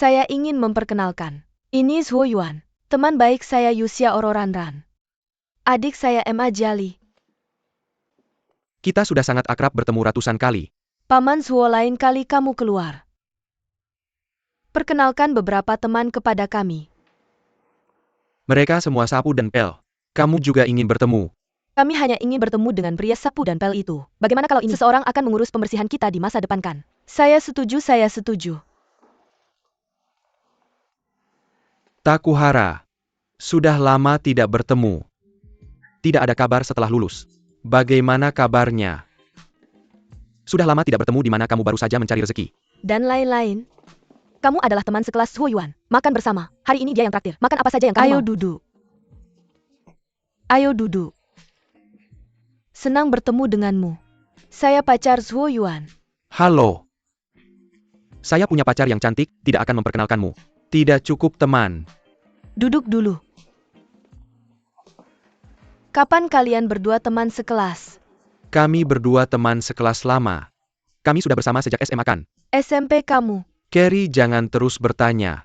Saya ingin memperkenalkan. Ini Zhuo Yuan, teman baik saya Yuxia Ororanran. Adik saya Ma Jiali. Kita sudah sangat akrab bertemu ratusan kali. Paman Zhuo, lain kali kamu keluar. Perkenalkan beberapa teman kepada kami. Mereka semua sapu dan pel. Kamu juga ingin bertemu. Kami hanya ingin bertemu dengan pria sapu dan pel itu. Bagaimana kalau ini seseorang akan mengurus pembersihan kita di masa depan kan? Saya setuju, saya setuju. Takuhara. Sudah lama tidak bertemu. Tidak ada kabar setelah lulus. Bagaimana kabarnya? Sudah lama tidak bertemu di mana kamu baru saja mencari rezeki. Dan lain-lain. Kamu adalah teman sekelas Zhuo Yuan. Makan bersama. Hari ini dia yang traktir. Makan apa saja yang kamu mau. Ayo duduk. Ayo duduk. Senang bertemu denganmu. Saya pacar Zhuo Yuan. Halo. Saya punya pacar yang cantik, tidak akan memperkenalkanmu. Tidak cukup teman. Duduk dulu. Kapan kalian berdua teman sekelas? Kami berdua teman sekelas lama. Kami sudah bersama sejak SMA kan? SMP kamu. Carrie, jangan terus bertanya.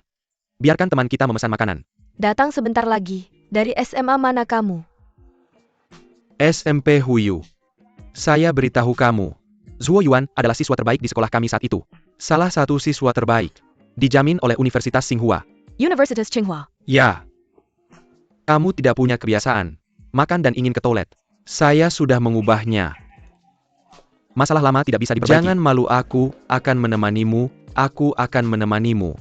Biarkan teman kita memesan makanan. Datang sebentar lagi. Dari SMA mana kamu? SMP Huyu. Saya beritahu kamu. Zhuo Yuan adalah siswa terbaik di sekolah kami saat itu. Salah satu siswa terbaik. Dijamin oleh Universitas Tsinghua. Universitas Tsinghua. Ya. Kamu tidak punya kebiasaan makan dan ingin ke toilet. Saya sudah mengubahnya. Masalah lama tidak bisa diperbaiki. Jangan malu, aku akan menemanimu. Aku akan menemanimu.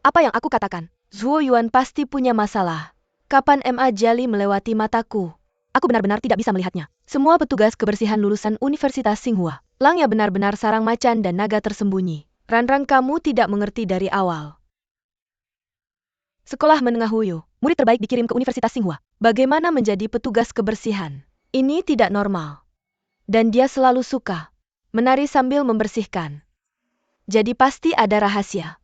Apa yang aku katakan? Zhuo Yuan pasti punya masalah. Kapan Ma Jiali melewati mataku? Aku benar-benar tidak bisa melihatnya. Semua petugas kebersihan lulusan Universitas Tsinghua. Langnya benar-benar sarang macan dan naga tersembunyi. Ranran, kamu tidak mengerti dari awal. Sekolah menengah Huyu, murid terbaik dikirim ke Universitas Tsinghua. Bagaimana menjadi petugas kebersihan? Ini tidak normal. Dan dia selalu suka menari sambil membersihkan. Jadi pasti ada rahasia.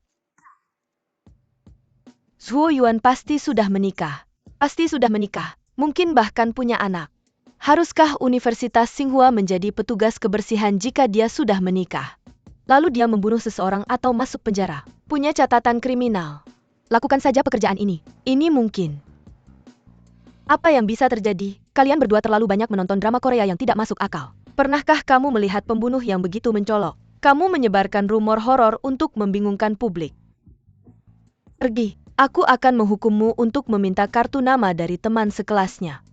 Zhuo Yuan pasti sudah menikah. Pasti sudah menikah. Mungkin bahkan punya anak. Haruskah Universitas Tsinghua menjadi petugas kebersihan jika dia sudah menikah? Lalu dia membunuh seseorang atau masuk penjara. Punya catatan kriminal. Lakukan saja pekerjaan ini. Ini mungkin. Apa yang bisa terjadi? Kalian berdua terlalu banyak menonton drama Korea yang tidak masuk akal. Pernahkah kamu melihat pembunuh yang begitu mencolok? Kamu menyebarkan rumor horor untuk membingungkan publik. Pergi. Aku akan menghukummu untuk meminta kartu nama dari teman sekelasnya.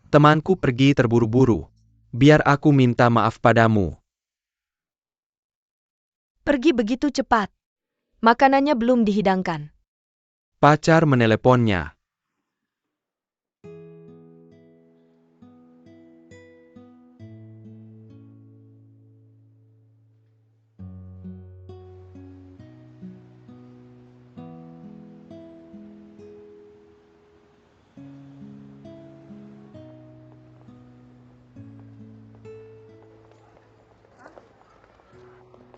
Temanku pergi terburu-buru. Biar aku minta maaf padamu. Pergi begitu cepat. Makanannya belum dihidangkan. Pacar meneleponnya.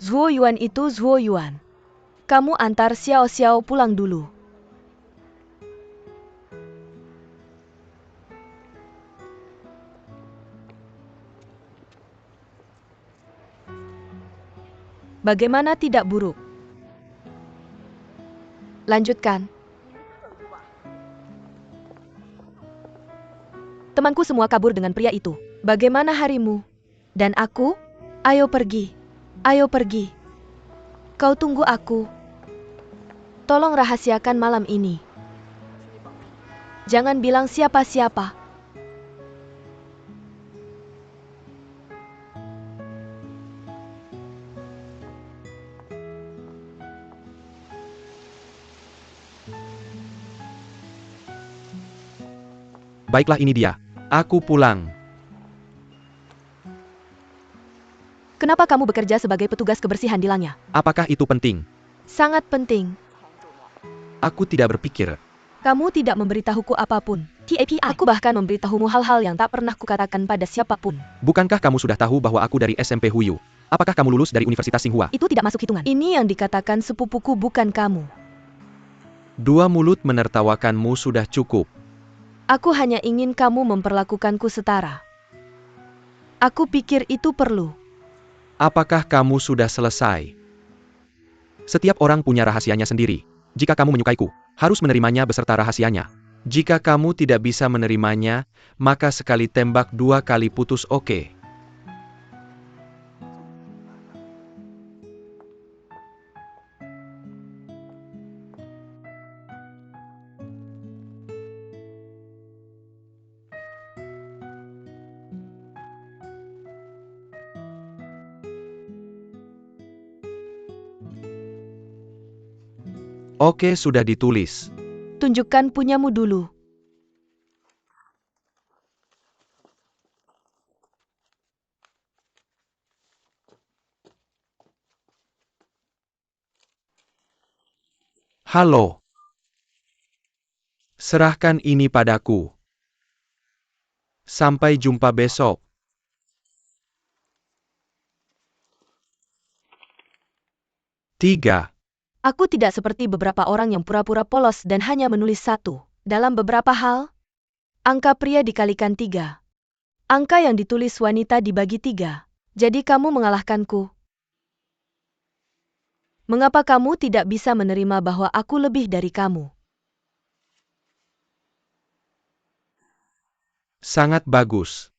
Zhuo Yuan itu Zhuo Yuan. Kamu antar Xiao Xiao pulang dulu. Bagaimana tidak buruk? Lanjutkan. Temanku semua kabur dengan pria itu. Bagaimana harimu? Dan aku? Ayo pergi. Ayo pergi. Kau tunggu aku. Tolong rahasiakan malam ini. Jangan bilang siapa-siapa. Baiklah, ini dia. Aku pulang. Kenapa kamu bekerja sebagai petugas kebersihan di Langya? Apakah itu penting? Sangat penting. Aku tidak berpikir. Kamu tidak memberitahuku apapun. TAPI, aku bahkan memberitahumu hal-hal yang tak pernah kukatakan pada siapapun. Bukankah kamu sudah tahu bahwa aku dari SMP Huyu? Apakah kamu lulus dari Universitas Tsinghua? Itu tidak masuk hitungan. Ini yang dikatakan sepupuku, bukan kamu. Dua mulut menertawakanmu sudah cukup. Aku hanya ingin kamu memperlakukanku setara. Aku pikir itu perlu. Apakah kamu sudah selesai? Setiap orang punya rahasianya sendiri. Jika kamu menyukaiku, harus menerimanya beserta rahasianya. Jika kamu tidak bisa menerimanya, maka sekali tembak dua kali putus, oke? Oke, sudah ditulis. Tunjukkan punyamu dulu. Halo. Serahkan ini padaku. Sampai jumpa besok. Tiga. Aku tidak seperti beberapa orang yang pura-pura polos dan hanya menulis satu. Dalam beberapa hal, angka pria dikalikan 3. Angka yang ditulis wanita dibagi 3. Jadi kamu mengalahkanku. Mengapa kamu tidak bisa menerima bahwa aku lebih dari kamu? Sangat bagus.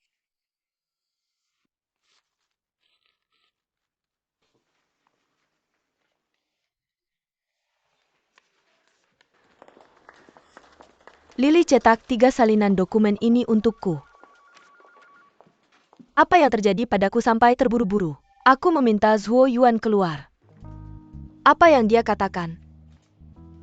Lily cetak 3 salinan dokumen ini untukku. Apa yang terjadi padaku sampai terburu-buru? Aku meminta Zhuo Yuan keluar. Apa yang dia katakan?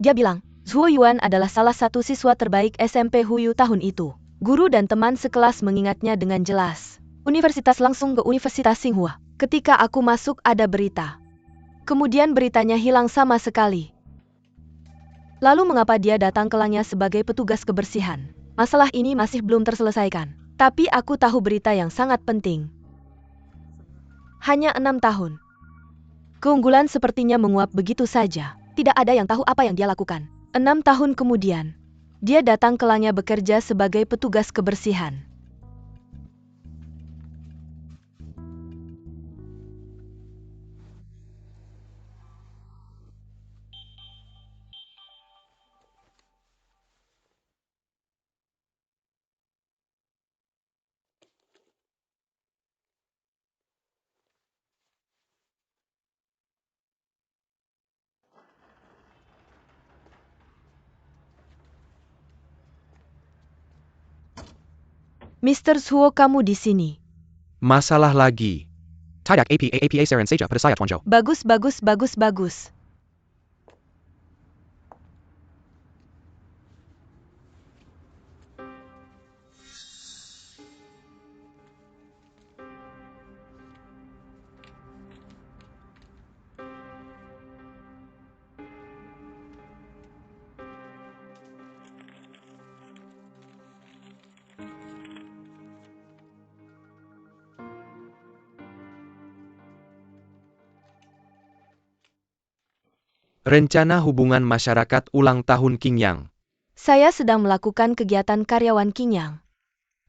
Dia bilang, Zhuo Yuan adalah salah satu siswa terbaik SMP Huyu tahun itu. Guru dan teman sekelas mengingatnya dengan jelas. Universitas langsung ke Universitas Tsinghua. Ketika aku masuk ada berita. Kemudian beritanya hilang sama sekali. Lalu mengapa dia datang ke Langya sebagai petugas kebersihan? Masalah ini masih belum terselesaikan. Tapi aku tahu berita yang sangat penting. Hanya 6 tahun. Keunggulan sepertinya menguap begitu saja. Tidak ada yang tahu apa yang dia lakukan. 6 tahun kemudian, dia datang ke Langya bekerja sebagai petugas kebersihan. Mr. Zhuo, kamu di sini. Masalah lagi. Tidak APA Saren saja pada saya, Tuan Zhou. Bagus, bagus, bagus, bagus. Rencana hubungan masyarakat ulang tahun Qingyang. Saya sedang melakukan kegiatan karyawan Qingyang.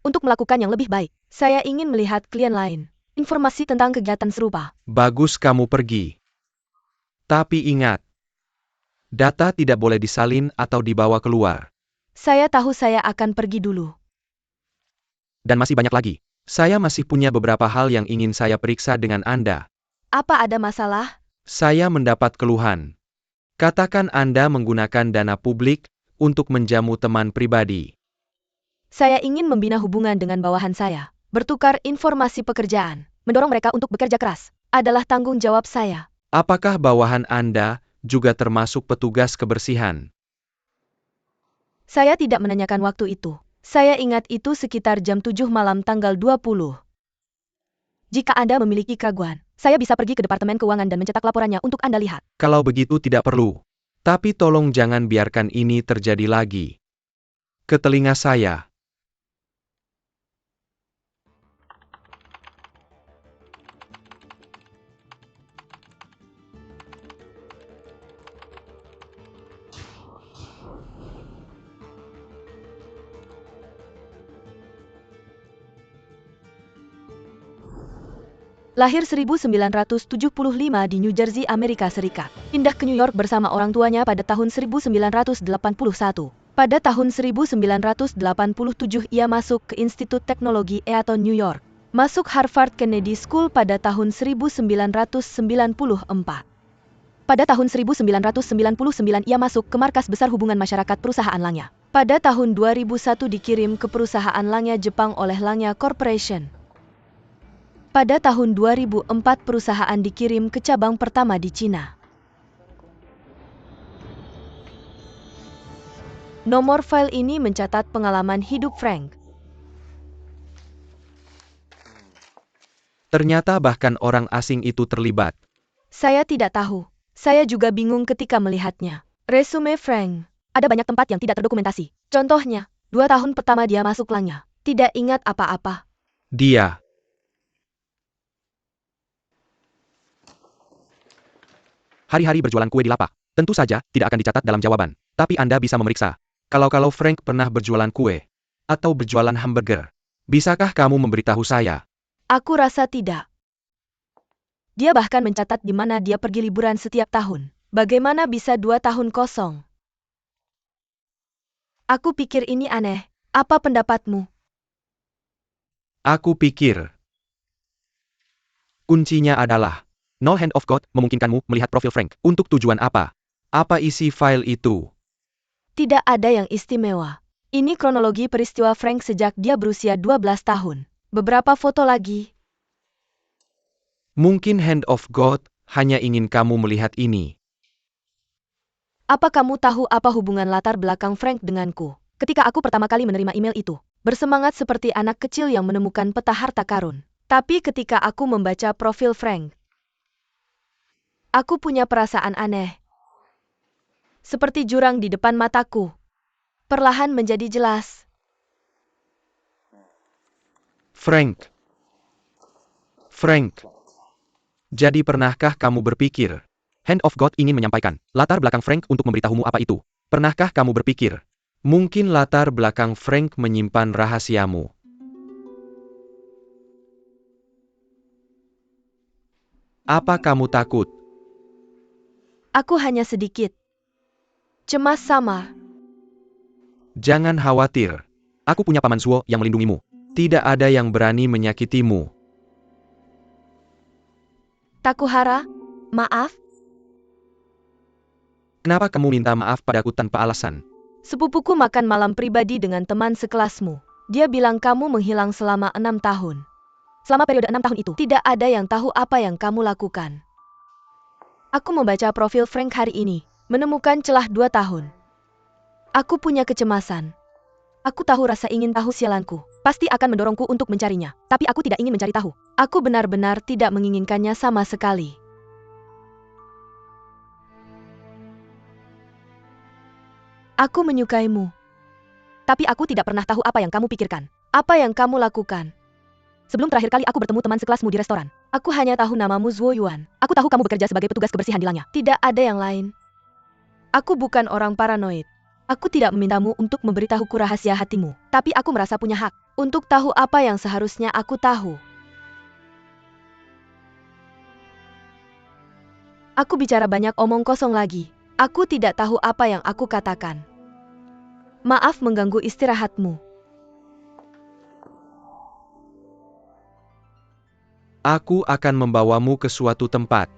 Untuk melakukan yang lebih baik, saya ingin melihat klien lain. Informasi tentang kegiatan serupa. Bagus kamu pergi. Tapi ingat, data tidak boleh disalin atau dibawa keluar. Saya tahu saya akan pergi dulu. Dan masih banyak lagi. Saya masih punya beberapa hal yang ingin saya periksa dengan Anda. Apa ada masalah? Saya mendapat keluhan. Katakan Anda menggunakan dana publik untuk menjamu teman pribadi. Saya ingin membina hubungan dengan bawahan saya. Bertukar informasi pekerjaan. Mendorong mereka untuk bekerja keras. Adalah tanggung jawab saya. Apakah bawahan Anda juga termasuk petugas kebersihan? Saya tidak menanyakan waktu itu. Saya ingat itu sekitar jam 7 malam tanggal 20. Jika Anda memiliki keraguan, saya bisa pergi ke Departemen Keuangan dan mencetak laporannya untuk Anda lihat. Kalau begitu tidak perlu. Tapi tolong jangan biarkan ini terjadi lagi. ke telinga saya. Lahir 1975 di New Jersey, Amerika Serikat. Pindah ke New York bersama orang tuanya pada tahun 1981. Pada tahun 1987 ia masuk ke Institut Teknologi Eaton, New York. Masuk Harvard Kennedy School pada tahun 1994. Pada tahun 1999 ia masuk ke Markas Besar Hubungan Masyarakat Perusahaan Langya. Pada tahun 2001 dikirim ke perusahaan Langya Jepang oleh Langya Corporation. Pada tahun 2004 perusahaan dikirim ke cabang pertama di Cina. Nomor file ini mencatat pengalaman hidup Frank. Ternyata bahkan orang asing itu terlibat. Saya tidak tahu. Saya juga bingung ketika melihatnya. Resume Frank. Ada banyak tempat yang tidak terdokumentasi. Contohnya, 2 tahun pertama dia masuk Langya. Tidak ingat apa-apa. Dia hari-hari berjualan kue di lapak. Tentu saja tidak akan dicatat dalam jawaban. Tapi Anda bisa memeriksa. Kalau Frank pernah berjualan kue atau berjualan hamburger, bisakah kamu memberitahu saya? Aku rasa tidak. Dia bahkan mencatat di mana dia pergi liburan setiap tahun. Bagaimana bisa 2 tahun kosong? Aku pikir ini aneh. Apa pendapatmu? Aku pikir kuncinya adalah No Hand of God memungkinkanmu melihat profil Frank. Untuk tujuan apa? Apa isi file itu? Tidak ada yang istimewa. Ini kronologi peristiwa Frank sejak dia berusia 12 tahun. Beberapa foto lagi. Mungkin Hand of God hanya ingin kamu melihat ini. Apa kamu tahu apa hubungan latar belakang Frank denganku? Ketika aku pertama kali menerima email itu, bersemangat seperti anak kecil yang menemukan peta harta karun. Tapi ketika aku membaca profil Frank, aku punya perasaan aneh. Seperti jurang di depan mataku. Perlahan menjadi jelas. Frank. Jadi pernahkah kamu berpikir? Hand of God ingin menyampaikan latar belakang Frank untuk memberitahumu apa itu. Pernahkah kamu berpikir? Mungkin latar belakang Frank menyimpan rahasiamu. Apa kamu takut? Aku hanya sedikit cemas sama. Jangan khawatir. Aku punya Paman Zuo yang melindungimu. Tidak ada yang berani menyakitimu. Takuhara, maaf. Kenapa kamu minta maaf padaku tanpa alasan? Sepupuku makan malam pribadi dengan teman sekelasmu. Dia bilang kamu menghilang selama 6 tahun. Selama periode 6 tahun itu, tidak ada yang tahu apa yang kamu lakukan. Aku membaca profil Frank hari ini, menemukan celah 2 tahun. Aku punya kecemasan. Aku tahu rasa ingin tahu sialanku. Pasti akan mendorongku untuk mencarinya. Tapi aku tidak ingin mencari tahu. Aku benar-benar tidak menginginkannya sama sekali. Aku menyukaimu. Tapi aku tidak pernah tahu apa yang kamu pikirkan. Apa yang kamu lakukan. Sebelum terakhir kali aku bertemu teman sekelasmu di restoran, aku hanya tahu namamu Zuo Yuan. Aku tahu kamu bekerja sebagai petugas kebersihan di Langya. Tidak ada yang lain. Aku bukan orang paranoid. Aku tidak memintamu untuk memberitahuku rahasia hatimu. Tapi aku merasa punya hak untuk tahu apa yang seharusnya aku tahu. Aku bicara banyak omong kosong lagi. Aku tidak tahu apa yang aku katakan. Maaf mengganggu istirahatmu. Aku akan membawamu ke suatu tempat.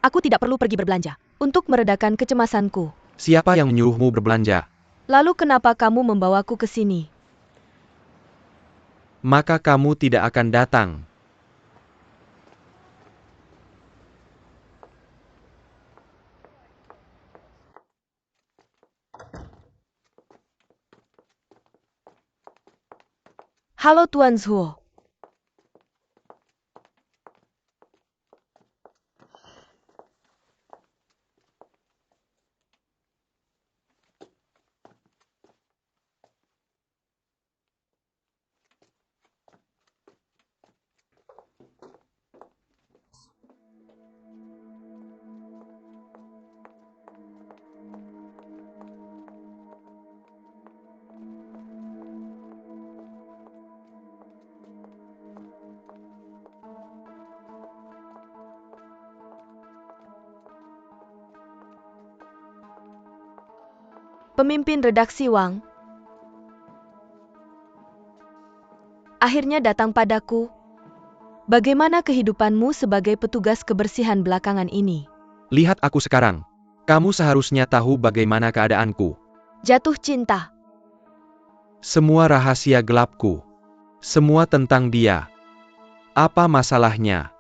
Aku tidak perlu pergi berbelanja untuk meredakan kecemasanku. Siapa yang menyuruhmu berbelanja? Lalu kenapa kamu membawaku ke sini? Maka kamu tidak akan datang. Halo Tuan Zhuo. Pemimpin redaksi Wang akhirnya datang padaku. Bagaimana kehidupanmu sebagai petugas kebersihan belakangan ini? Lihat aku sekarang. Kamu seharusnya tahu bagaimana keadaanku. Jatuh cinta. Semua rahasia gelapku. Semua tentang dia. Apa masalahnya?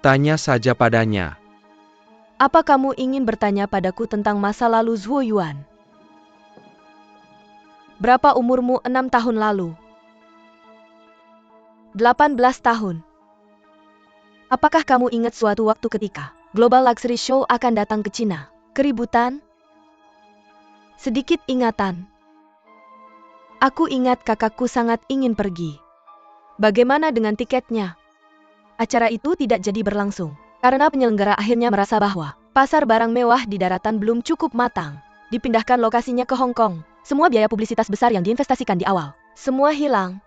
Tanya saja padanya. Apa kamu ingin bertanya padaku tentang masa lalu Zhuo Yuan? Berapa umurmu 6 tahun lalu? 18 tahun. Apakah kamu ingat suatu waktu ketika Global Luxury Show akan datang ke Cina? Keributan? Sedikit ingatan. Aku ingat kakakku sangat ingin pergi. Bagaimana dengan tiketnya? Acara itu tidak jadi berlangsung. Karena penyelenggara akhirnya merasa bahwa pasar barang mewah di daratan belum cukup matang. Dipindahkan lokasinya ke Hong Kong. Semua biaya publisitas besar yang diinvestasikan di awal. Semua hilang.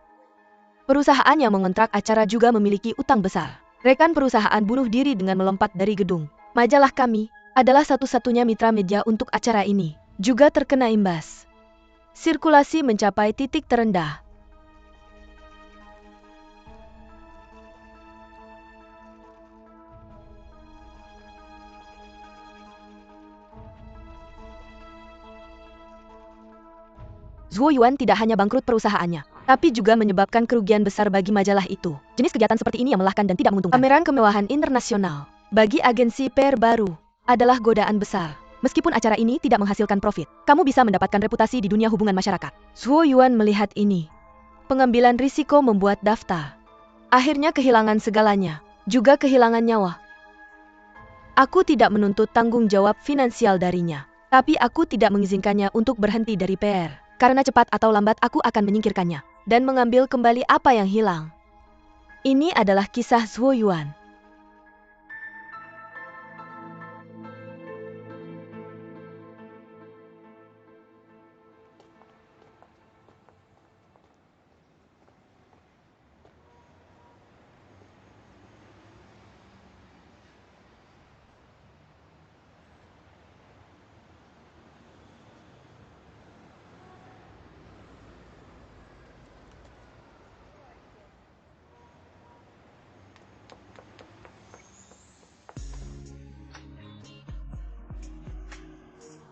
Perusahaan yang mengontrak acara juga memiliki utang besar. Rekan perusahaan bunuh diri dengan melompat dari gedung. Majalah kami adalah satu-satunya mitra media untuk acara ini. Juga terkena imbas. Sirkulasi mencapai titik terendah. Zhuo Yuan tidak hanya bangkrut perusahaannya, tapi juga menyebabkan kerugian besar bagi majalah itu. Jenis kegiatan seperti ini yang melelahkan dan tidak menguntungkan. Pameran kemewahan internasional bagi agensi PR baru adalah godaan besar. Meskipun acara ini tidak menghasilkan profit, kamu bisa mendapatkan reputasi di dunia hubungan masyarakat. Zhuo Yuan melihat ini. Pengambilan risiko membuat daftar. Akhirnya kehilangan segalanya, juga kehilangan nyawa. Aku tidak menuntut tanggung jawab finansial darinya, tapi aku tidak mengizinkannya untuk berhenti dari PR. Karena cepat atau lambat aku akan menyingkirkannya, dan mengambil kembali apa yang hilang. Ini adalah kisah Zhuo Yuan.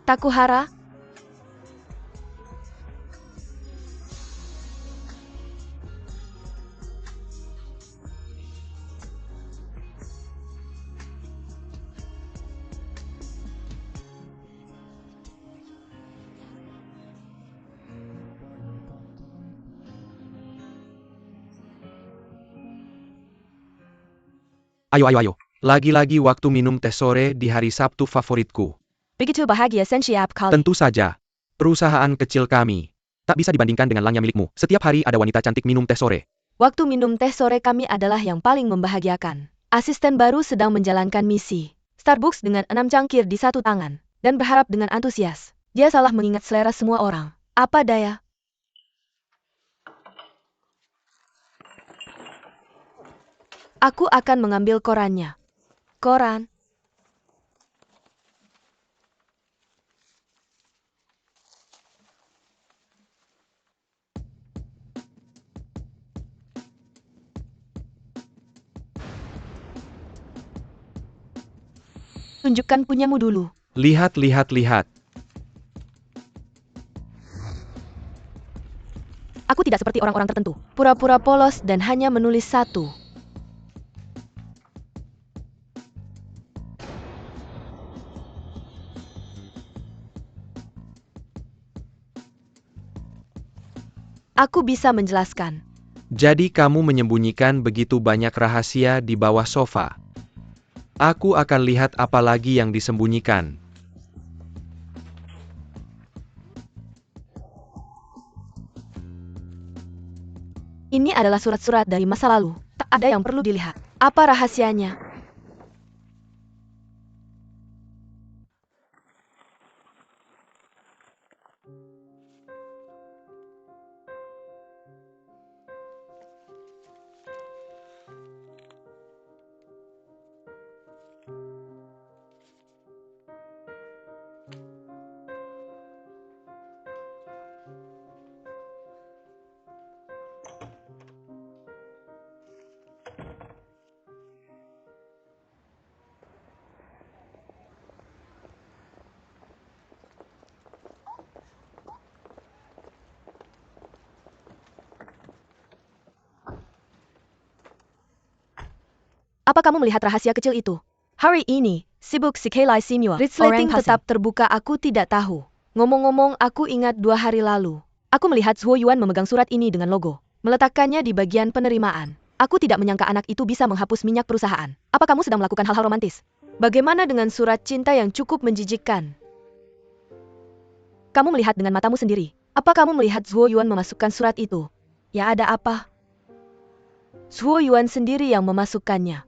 Takuhara? Ayo. Lagi-lagi waktu minum teh sore di hari Sabtu favoritku. Begitu bahagia Sensiap kali. Tentu saja. Perusahaan kecil kami. Tak bisa dibandingkan dengan langnya milikmu. Setiap hari ada wanita cantik minum teh sore. Waktu minum teh sore kami adalah yang paling membahagiakan. Asisten baru sedang menjalankan misi Starbucks dengan 6 cangkir di satu tangan, dan berharap dengan antusias. Dia salah mengingat selera semua orang. Apa daya? Aku akan mengambil korannya. Koran. Tunjukkan punyamu dulu. Lihat. tidak seperti orang-orang tertentu. Pura-pura polos dan hanya menulis satu. Aku bisa menjelaskan. Jadi kamu menyembunyikan begitu banyak rahasia di bawah sofa. Aku akan lihat apa lagi yang disembunyikan. Ini adalah surat-surat dari masa lalu. Tak ada yang perlu dilihat. Apa rahasianya? Apa kamu melihat rahasia kecil itu? Hari ini, sibuk sekali semua. Resleting tetap terbuka, aku tidak tahu. Ngomong-ngomong, aku ingat 2 hari lalu. Aku melihat Zhuo Yuan memegang surat ini dengan logo. Meletakkannya di bagian penerimaan. Aku tidak menyangka anak itu bisa menghapus minyak perusahaan. Apa kamu sedang melakukan hal-hal romantis? Bagaimana dengan surat cinta yang cukup menjijikkan? Kamu melihat dengan matamu sendiri. Apa kamu melihat Zhuo Yuan memasukkan surat itu? Ya, ada apa? Zhuo Yuan sendiri yang memasukkannya.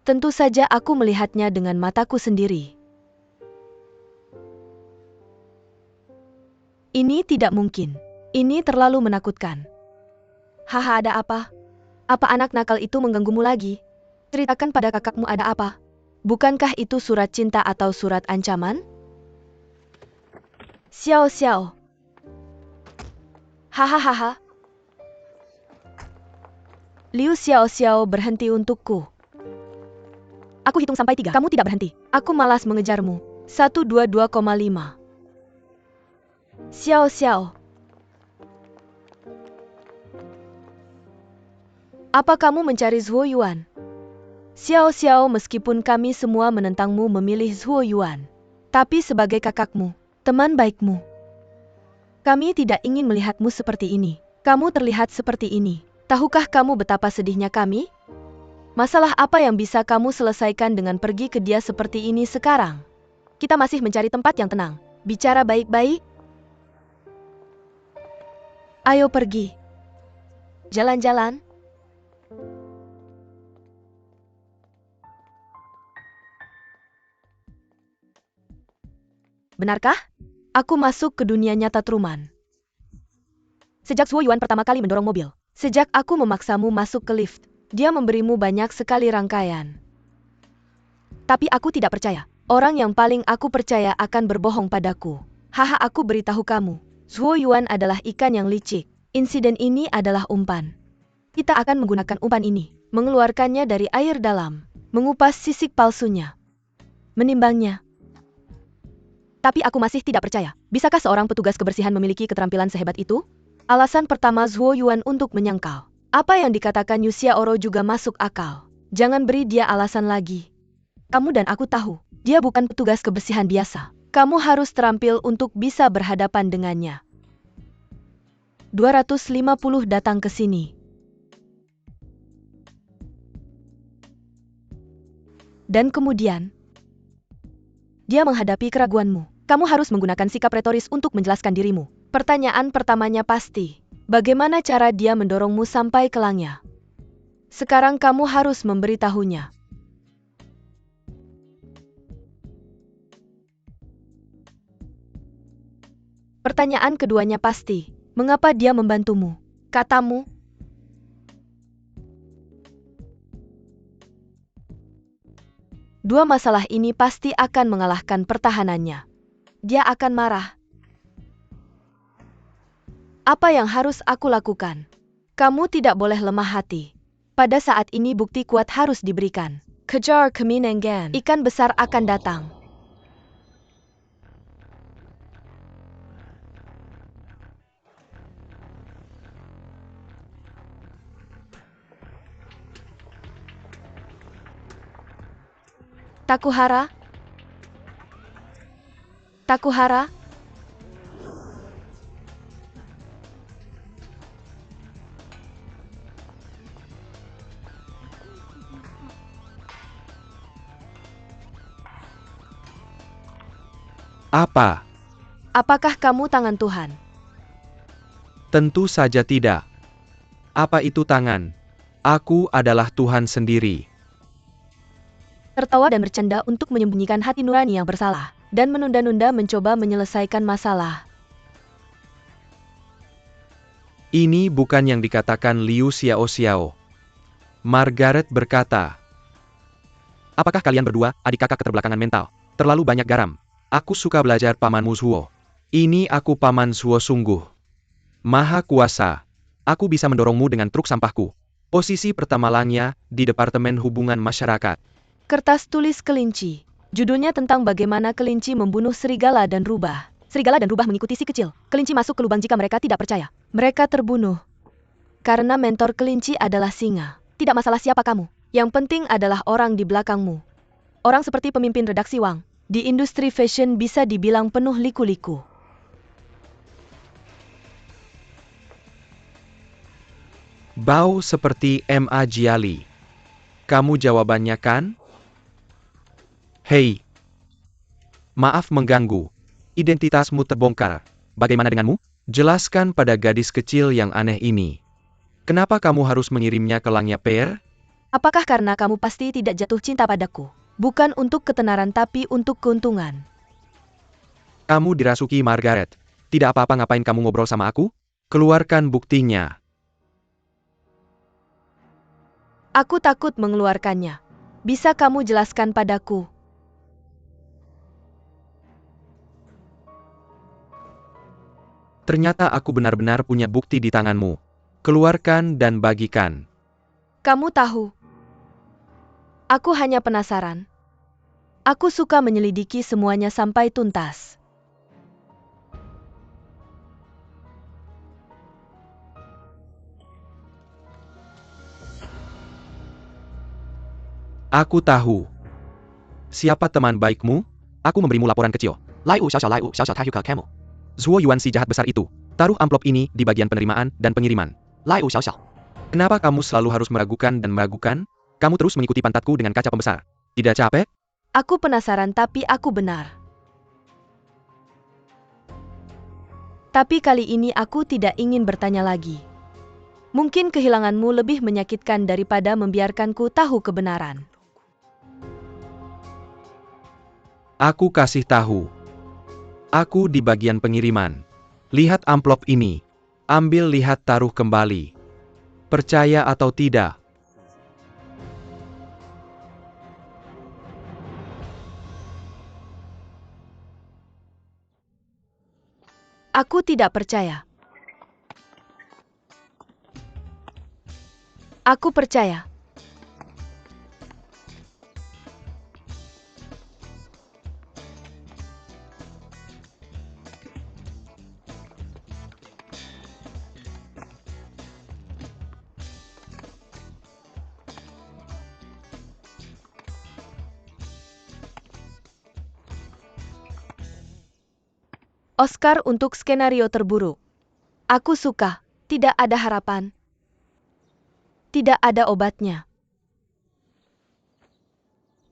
Tentu saja aku melihatnya dengan mataku sendiri. Ini tidak mungkin. Ini terlalu menakutkan. Haha, ada apa? Apa anak nakal itu mengganggumu lagi? Ceritakan pada kakakmu ada apa? Bukankah itu surat cinta atau surat ancaman? Xiao Xiao. Hahaha. Liu Xiao Xiao, berhenti untukku. Aku hitung sampai 3. Kamu tidak berhenti. Aku malas mengejarmu. 1, 2, 2,5. Xiao Xiao. Apa kamu mencari Zhuo Yuan? Xiao Xiao, meskipun kami semua menentangmu memilih Zhuo Yuan. Tapi sebagai kakakmu, teman baikmu, kami tidak ingin melihatmu seperti ini. Kamu terlihat seperti ini. Tahukah kamu betapa sedihnya kami? Masalah apa yang bisa kamu selesaikan dengan pergi ke dia seperti ini sekarang? Kita masih mencari tempat yang tenang. Bicara baik-baik. Ayo pergi. Jalan-jalan. Benarkah? Aku masuk ke dunia nyata Truman. Sejak Zhuo Yuan pertama kali mendorong mobil. Sejak aku memaksamu masuk ke lift. Dia memberimu banyak sekali rangkaian. Tapi aku tidak percaya. Orang yang paling aku percaya akan berbohong padaku. Haha, aku beritahu kamu. Zhuo Yuan adalah ikan yang licik. Insiden ini adalah umpan. Kita akan menggunakan umpan ini. Mengeluarkannya dari air dalam. Mengupas sisik palsunya. Menimbangnya. Tapi aku masih tidak percaya. Bisakah seorang petugas kebersihan memiliki keterampilan sehebat itu? Alasan pertama Zhuo Yuan untuk menyangkal. Apa yang dikatakan Yu Xiaoro juga masuk akal. Jangan beri dia alasan lagi. Kamu dan aku tahu, dia bukan petugas kebersihan biasa. Kamu harus terampil untuk bisa berhadapan dengannya. 250 datang ke sini. Dan kemudian, dia menghadapi keraguanmu. Kamu harus menggunakan sikap retoris untuk menjelaskan dirimu. Pertanyaan pertamanya pasti, bagaimana cara dia mendorongmu sampai ke langnya? Sekarang kamu harus memberitahunya. Pertanyaan keduanya pasti, mengapa dia membantumu? Katamu. Dua masalah ini pasti akan mengalahkan pertahanannya. Dia akan marah. Apa yang harus aku lakukan? Kamu tidak boleh lemah hati. Pada saat ini bukti kuat harus diberikan. Kejar keminengan. Ikan besar akan datang. Takuhara? Takuhara? Apa? Apakah kamu tangan Tuhan? Tentu saja tidak. Apa itu tangan? Aku adalah Tuhan sendiri. Tertawa dan bercanda untuk menyembunyikan hati nurani yang bersalah, dan menunda-nunda mencoba menyelesaikan masalah. Ini bukan yang dikatakan Liu Xiaoxiao. Margaret berkata. Apakah kalian berdua, adik kakak keterbelakangan mental? Terlalu banyak garam. Aku suka belajar pamanmu Zuo. Ini aku paman Zuo sungguh. Maha kuasa. Aku bisa mendorongmu dengan truk sampahku. Posisi pertama Langya, di Departemen Hubungan Masyarakat. Kertas tulis kelinci. Judulnya tentang bagaimana kelinci membunuh serigala dan rubah. Serigala dan rubah mengikuti si kecil. Kelinci masuk ke lubang jika mereka tidak percaya. Mereka terbunuh. Karena mentor kelinci adalah singa. Tidak masalah siapa kamu. Yang penting adalah orang di belakangmu. Orang seperti pemimpin redaksi Wang. Di industri fashion bisa dibilang penuh liku-liku. Bau seperti M.A. Jiali. Kamu jawabannya kan? Hei. Maaf mengganggu. Identitasmu terbongkar. Bagaimana denganmu? Jelaskan pada gadis kecil yang aneh ini. Kenapa kamu harus mengirimnya ke Langya Pear? Apakah karena kamu pasti tidak jatuh cinta padaku? Bukan untuk ketenaran tapi untuk keuntungan. Kamu dirasuki Margaret. Tidak apa-apa ngapain kamu ngobrol sama aku? Keluarkan buktinya. Aku takut mengeluarkannya. Bisa kamu jelaskan padaku? Ternyata aku benar-benar punya bukti di tanganmu. Keluarkan dan bagikan. Kamu tahu. Aku hanya penasaran. Aku suka menyelidiki semuanya sampai tuntas. Aku tahu. Siapa teman baikmu? Aku memberimu laporan kecil. Lai Xiao Tahyuka Kemo. Zuo Yuan si jahat besar itu. Taruh amplop ini di bagian penerimaan dan pengiriman. Lai Xiao. Kenapa kamu selalu harus meragukan dan meragukan? Kamu terus mengikuti pantatku dengan kaca pembesar. Tidak capek? Aku penasaran tapi aku benar. Tapi kali ini aku tidak ingin bertanya lagi. Mungkin kehilanganmu lebih menyakitkan daripada membiarkanku tahu kebenaran. Aku kasih tahu. Aku di bagian pengiriman. Lihat amplop ini. Ambil lihat taruh kembali. Percaya atau tidak? Aku tidak percaya. Aku percaya. Oscar untuk skenario terburuk. Aku suka. Tidak ada harapan. Tidak ada obatnya.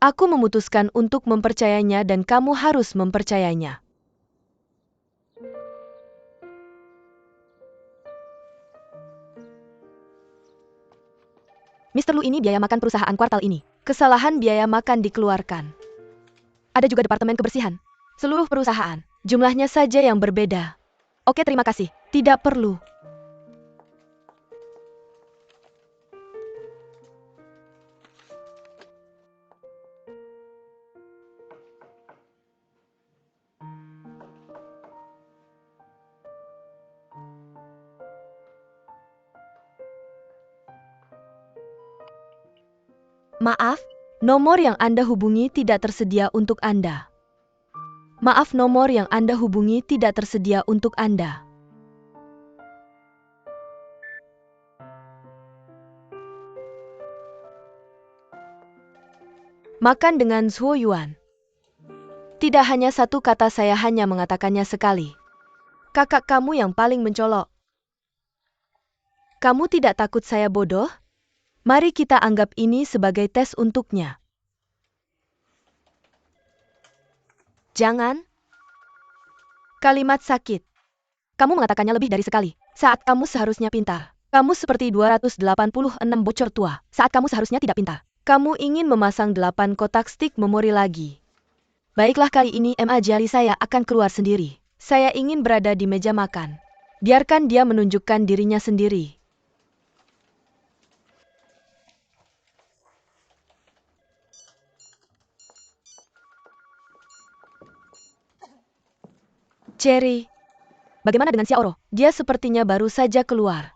Aku memutuskan untuk mempercayainya dan kamu harus mempercayainya. Mr. Lu ini biaya makan perusahaan kuartal ini. Kesalahan biaya makan dikeluarkan. Ada juga departemen kebersihan. Seluruh perusahaan. Jumlahnya saja yang berbeda. Oke, terima kasih. Tidak perlu. Maaf, nomor yang Anda hubungi tidak tersedia untuk Anda. Maaf, nomor yang Anda hubungi tidak tersedia untuk Anda. Makan dengan Zhuo Yuan. Tidak hanya satu kata, saya hanya mengatakannya sekali. Kakak kamu yang paling mencolok. Kamu tidak takut saya bodoh? Mari kita anggap ini sebagai tes untuknya. Jangan. Kalimat sakit. Kamu mengatakannya lebih dari sekali. Saat kamu seharusnya pintar. Kamu seperti 286 bocor tua. Saat kamu seharusnya tidak pintar. Kamu ingin memasang 8 kotak stik memori lagi. Baiklah, kali ini MA jali saya akan keluar sendiri. Saya ingin berada di meja makan. Biarkan dia menunjukkan dirinya sendiri. Cherry. Bagaimana dengan Xiaoro? Dia sepertinya baru saja keluar.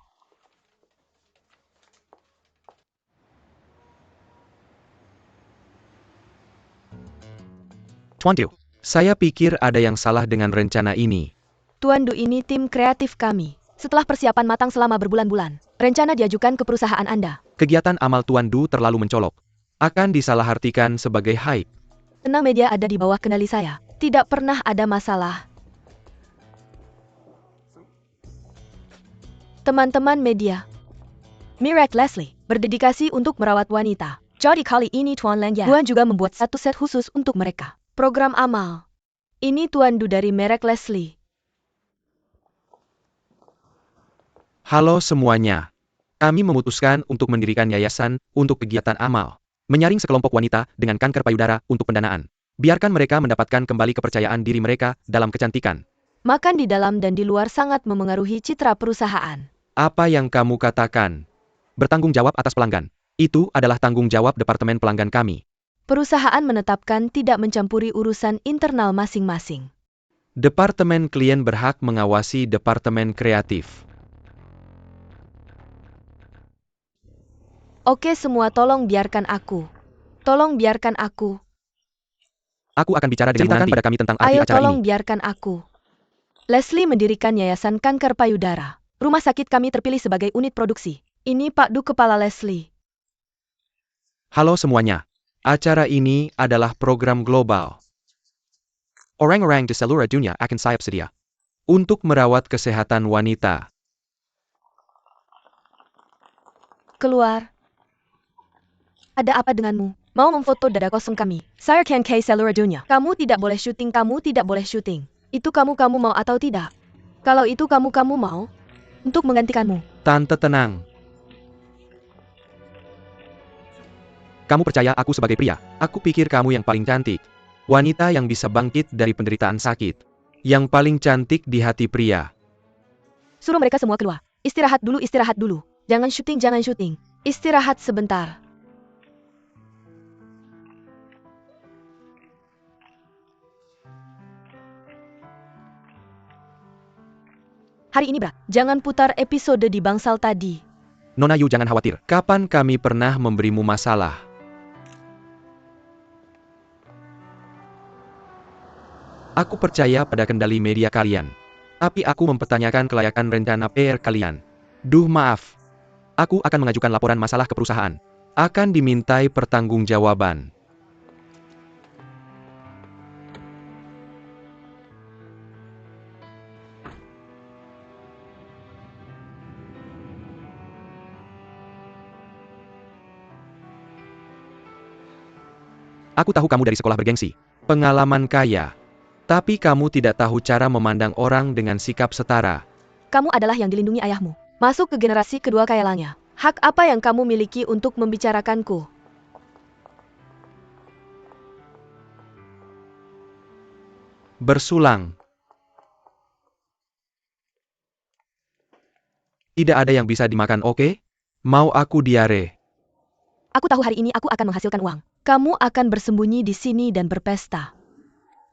Tuan Du, saya pikir ada yang salah dengan rencana ini. Tuan Du, ini tim kreatif kami. Setelah persiapan matang selama berbulan-bulan, rencana diajukan ke perusahaan Anda. Kegiatan amal Tuan Du terlalu mencolok. Akan disalahartikan sebagai hype. Tenang, media ada di bawah kendali saya. Tidak pernah ada masalah. Teman-teman media, Mirek Leslie berdedikasi untuk merawat wanita. Jadi kali ini Tuan Yuan juga membuat satu set khusus untuk mereka. Program amal. Ini Tuan Du dari merek Leslie. Halo semuanya. Kami memutuskan untuk mendirikan yayasan untuk kegiatan amal. Menyaring sekelompok wanita dengan kanker payudara untuk pendanaan. Biarkan mereka mendapatkan kembali kepercayaan diri mereka dalam kecantikan. Makan di dalam dan di luar sangat memengaruhi citra perusahaan. Apa yang kamu katakan? Bertanggung jawab atas pelanggan. Itu adalah tanggung jawab departemen pelanggan kami. Perusahaan menetapkan tidak mencampuri urusan internal masing-masing. Departemen klien berhak mengawasi departemen kreatif. Oke semua, tolong biarkan aku. Tolong biarkan aku. Aku akan bicara dengan ceritakan pada kami tentang arti Ayo acara tolong ini. biarkan aku. Leslie mendirikan Yayasan Kanker Payudara. Rumah sakit kami terpilih sebagai unit produksi. Ini Pak Du, kepala Leslie. Halo semuanya. Acara ini adalah program global. Orang-orang di seluruh dunia akan siap sedia untuk merawat kesehatan wanita. Keluar. Ada apa denganmu? Mau memfoto dada kosong kami? Saya Ken K seluruh dunia. Kamu tidak boleh syuting, kamu tidak boleh syuting. Itu kamu mau atau tidak? Kalau itu kamu mau, untuk menggantikanmu. Tante tenang. Kamu percaya aku sebagai pria? Aku pikir kamu yang paling cantik. Wanita yang bisa bangkit dari penderitaan sakit. Yang paling cantik di hati pria. Suruh mereka semua keluar. Istirahat dulu, istirahat dulu. Jangan syuting, jangan syuting. Istirahat sebentar. Hari ini berat. Jangan putar episode di bangsal tadi. Nona Yu, jangan khawatir. Kapan kami pernah memberimu masalah? Aku percaya pada kendali media kalian. Tapi aku mempertanyakan kelayakan rencana PR kalian. Duh, maaf. Aku akan mengajukan laporan masalah ke perusahaan. Akan dimintai pertanggungjawaban. Aku tahu kamu dari sekolah bergengsi. Pengalaman kaya. Tapi kamu tidak tahu cara memandang orang dengan sikap setara. Kamu adalah yang dilindungi ayahmu. Masuk ke generasi kedua kayalangnya. Hak apa yang kamu miliki untuk membicarakanku? Bersulang. Tidak ada yang bisa dimakan, oke? Mau aku diare? Aku tahu hari ini aku akan menghasilkan uang. Kamu akan bersembunyi di sini dan berpesta.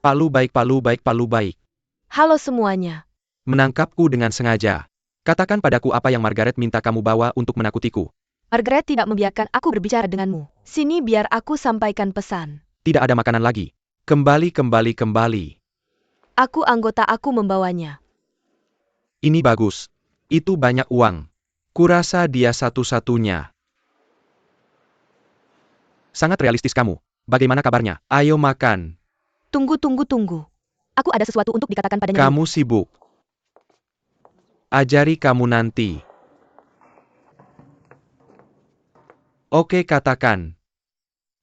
Palu baik, palu baik, palu baik. Halo semuanya. Menangkapku dengan sengaja. Katakan padaku apa yang Margaret minta kamu bawa untuk menakutiku. Margaret tidak membiarkan aku berbicara denganmu. Sini biar aku sampaikan pesan. Tidak ada makanan lagi. Kembali, kembali, kembali. Aku anggota, aku membawanya. Ini bagus. Itu banyak uang. Kurasa dia satu-satunya. Sangat realistis kamu. Bagaimana kabarnya? Ayo makan. Tunggu. Aku ada sesuatu untuk dikatakan padanya. Kamu sibuk. Ajari kamu nanti. Oke, katakan.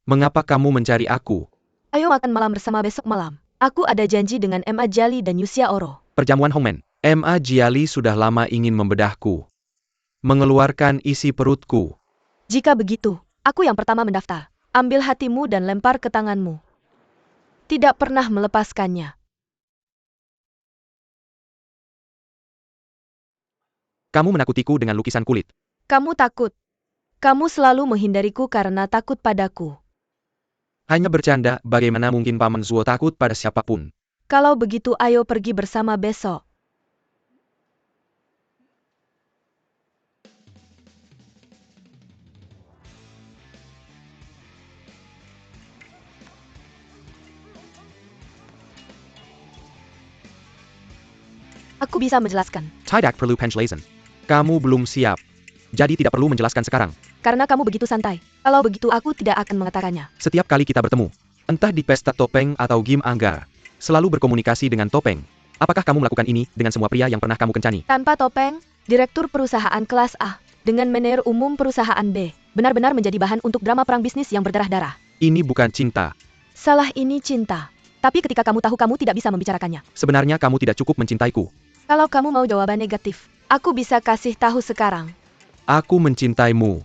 Mengapa kamu mencari aku? Ayo makan malam bersama besok malam. Aku ada janji dengan Emma Jali dan Yusia Oro. Perjamuan Hongmen. M.A. Jiali sudah lama ingin membedahku. Mengeluarkan isi perutku. Jika begitu, aku yang pertama mendaftar. Ambil hatimu dan lempar ke tanganmu. Tidak pernah melepaskannya. Kamu menakutiku dengan lukisan kulit. Kamu takut. Kamu selalu menghindariku karena takut padaku. Hanya bercanda, bagaimana mungkin Paman Zuo takut pada siapapun? Kalau begitu ayo pergi bersama besok. Aku bisa menjelaskan. Tidak perlu penjelasan. Kamu belum siap. Jadi tidak perlu menjelaskan sekarang. Karena kamu begitu santai. Kalau begitu aku tidak akan mengatakannya. Setiap kali kita bertemu, entah di pesta topeng atau game anggar, selalu berkomunikasi dengan topeng. Apakah kamu melakukan ini dengan semua pria yang pernah kamu kencani? Tanpa topeng, direktur perusahaan kelas A, dengan manajer umum perusahaan B, benar-benar menjadi bahan untuk drama perang bisnis yang berdarah-darah. Ini bukan cinta. Salah ini cinta. Tapi ketika kamu tahu kamu tidak bisa membicarakannya. Sebenarnya kamu tidak cukup mencintaiku. Kalau kamu mau jawaban negatif, aku bisa kasih tahu sekarang. Aku mencintaimu.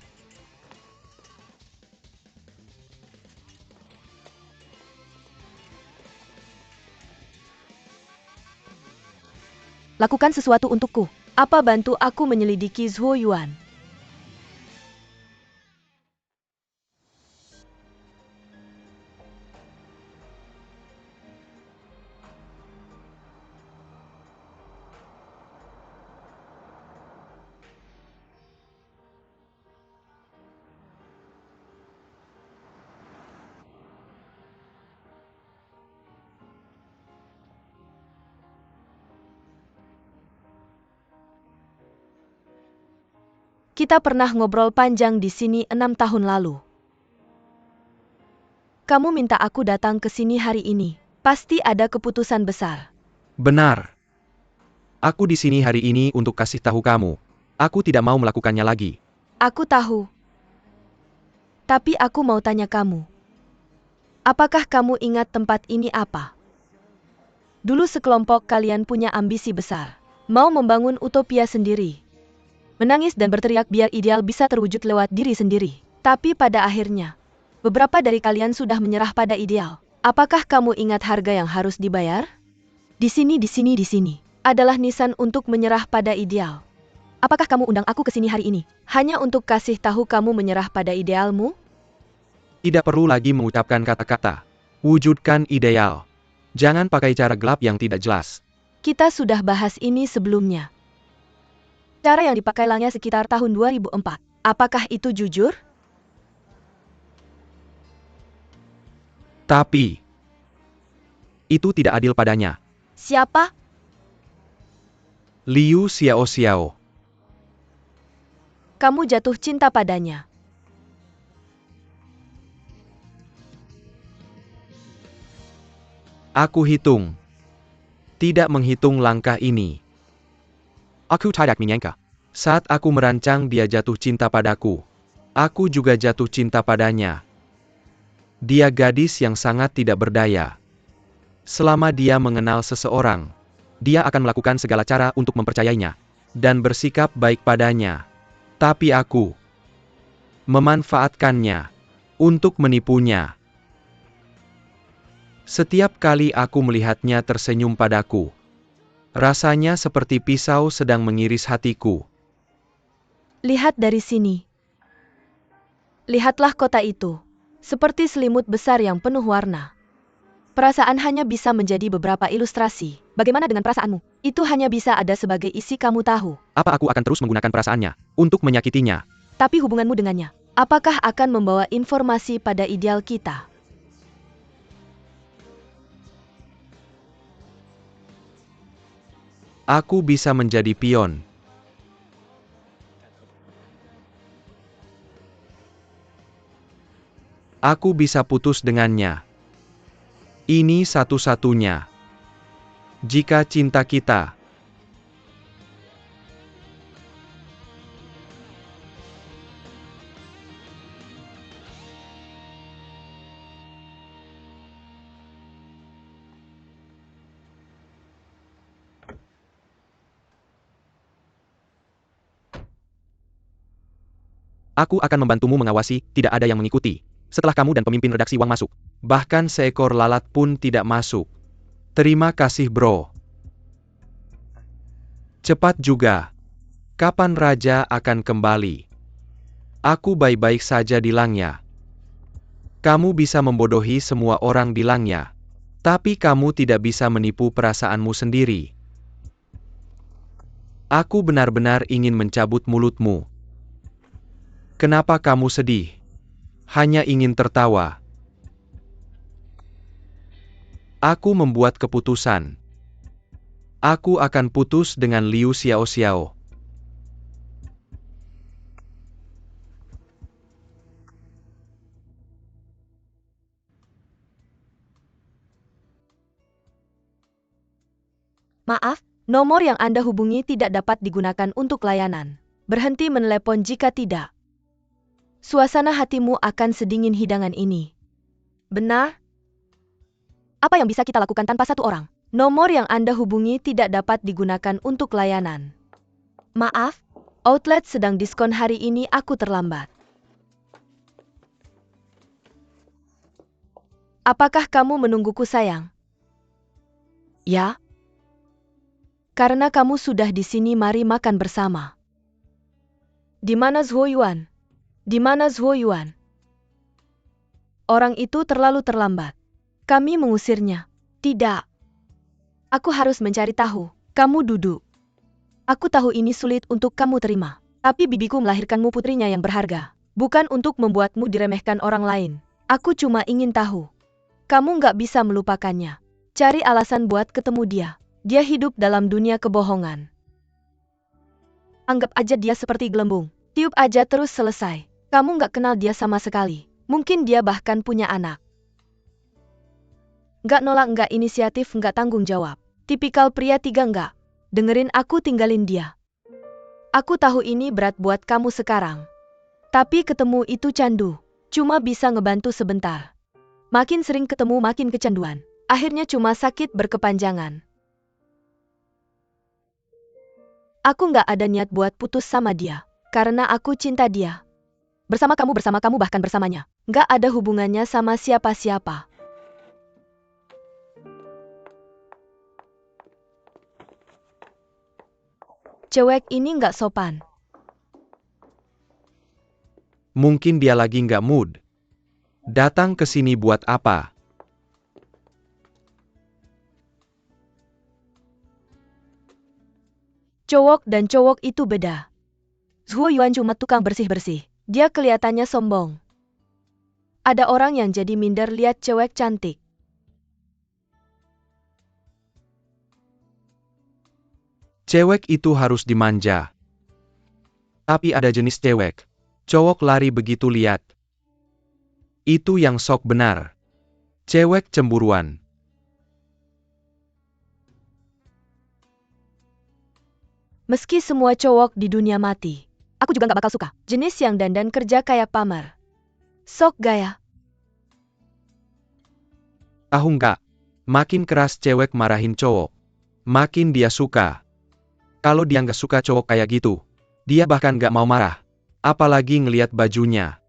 Lakukan sesuatu untukku. Apa bantu aku menyelidiki Zhuo Yuan? Kita pernah ngobrol panjang di sini 6 tahun lalu. Kamu minta aku datang ke sini hari ini. Pasti ada keputusan besar. Benar. Aku di sini hari ini untuk kasih tahu kamu. Aku tidak mau melakukannya lagi. Aku tahu. Tapi aku mau tanya kamu. Apakah kamu ingat tempat ini apa? Dulu sekelompok kalian punya ambisi besar. Mau membangun utopia sendiri. Menangis dan berteriak biar ideal bisa terwujud lewat diri sendiri. Tapi pada akhirnya, beberapa dari kalian sudah menyerah pada ideal. Apakah kamu ingat harga yang harus dibayar? Di sini adalah nisan untuk menyerah pada ideal. Apakah kamu undang aku ke sini hari ini hanya untuk kasih tahu kamu menyerah pada idealmu? Tidak perlu lagi mengucapkan kata-kata. Wujudkan ideal. Jangan pakai cara gelap yang tidak jelas. Kita sudah bahas ini sebelumnya. Cara yang dipakai Langnya sekitar tahun 2004. Apakah itu jujur? Tapi, itu tidak adil padanya. Siapa? Liu Xiao. Kamu jatuh cinta padanya. Aku hitung. Tidak menghitung langkah ini. Aku tidak menyangka. Saat aku merancang dia jatuh cinta padaku. Aku juga jatuh cinta padanya. Dia gadis yang sangat tidak berdaya. Selama dia mengenal seseorang, dia akan melakukan segala cara untuk mempercayainya dan bersikap baik padanya. Tapi aku memanfaatkannya untuk menipunya. Setiap kali aku melihatnya tersenyum padaku, rasanya seperti pisau sedang mengiris hatiku. Lihat dari sini. Lihatlah kota itu. Seperti selimut besar yang penuh warna. Perasaan hanya bisa menjadi beberapa ilustrasi. Bagaimana dengan perasaanmu? Itu hanya bisa ada sebagai isi kamu tahu. Apa aku akan terus menggunakan perasaannya untuk menyakitinya? Tapi hubunganmu dengannya, apakah akan membawa informasi pada ideal kita? Aku bisa menjadi pion. Aku bisa putus dengannya. Ini satu-satunya. Jika cinta kita. Aku akan membantumu mengawasi, tidak ada yang mengikuti. Setelah kamu dan pemimpin redaksi Wang masuk. Bahkan seekor lalat pun tidak masuk. Terima kasih bro. Cepat juga. Kapan Raja akan kembali? Aku baik-baik saja di Langya. Kamu bisa membodohi semua orang di Langya. Tapi kamu tidak bisa menipu perasaanmu sendiri. Aku benar-benar ingin mencabut mulutmu. Kenapa kamu sedih? Hanya ingin tertawa. Aku membuat keputusan. Aku akan putus dengan Liu Xiaoxiao. Maaf, nomor yang Anda hubungi tidak dapat digunakan untuk layanan. Berhenti menelepon jika tidak. Suasana hatimu akan sedingin hidangan ini. Benar? Apa yang bisa kita lakukan tanpa satu orang? Nomor yang Anda hubungi tidak dapat digunakan untuk layanan. Maaf, outlet sedang diskon hari ini, aku terlambat. Apakah kamu menungguku sayang? Ya. Karena kamu sudah di sini, mari makan bersama. Di mana Zhuo Yuan? Di mana Zhuo Yuan? Orang itu terlalu terlambat. Kami mengusirnya. Tidak. Aku harus mencari tahu. Kamu duduk. Aku tahu ini sulit untuk kamu terima. Tapi bibiku melahirkanmu, putrinya yang berharga. Bukan untuk membuatmu diremehkan orang lain. Aku cuma ingin tahu. Kamu nggak bisa melupakannya. Cari alasan buat ketemu dia. Dia hidup dalam dunia kebohongan. Anggap aja dia seperti gelembung. Tiup aja terus selesai. Kamu nggak kenal dia sama sekali. Mungkin dia bahkan punya anak. Nggak nolak, nggak inisiatif, nggak tanggung jawab. Tipikal pria tiga nggak. Dengerin aku, tinggalin dia. Aku tahu ini berat buat kamu sekarang. Tapi ketemu itu candu. Cuma bisa ngebantu sebentar. Makin sering ketemu makin kecanduan. Akhirnya cuma sakit berkepanjangan. Aku nggak ada niat buat putus sama dia. Karena aku cinta dia. Bersama kamu, bahkan bersamanya. Nggak ada hubungannya sama siapa-siapa. Cewek ini nggak sopan. Mungkin dia lagi nggak mood. Datang ke sini buat apa? Cowok dan cowok itu beda. Zhuo Yuan cuma tukang bersih-bersih. Dia kelihatannya sombong. Ada orang yang jadi minder lihat cewek cantik. Cewek itu harus dimanja. Tapi ada jenis cewek. Cowok lari begitu lihat. Itu yang sok benar. Cewek cemburuan. Meski semua cowok di dunia mati, aku juga gak bakal suka jenis yang dandan kerja kayak pamer. Sok gaya. Tahu nggak? Makin keras cewek marahin cowok, makin dia suka. Kalau dia nggak suka cowok kayak gitu, dia bahkan nggak mau marah. Apalagi ngeliat bajunya.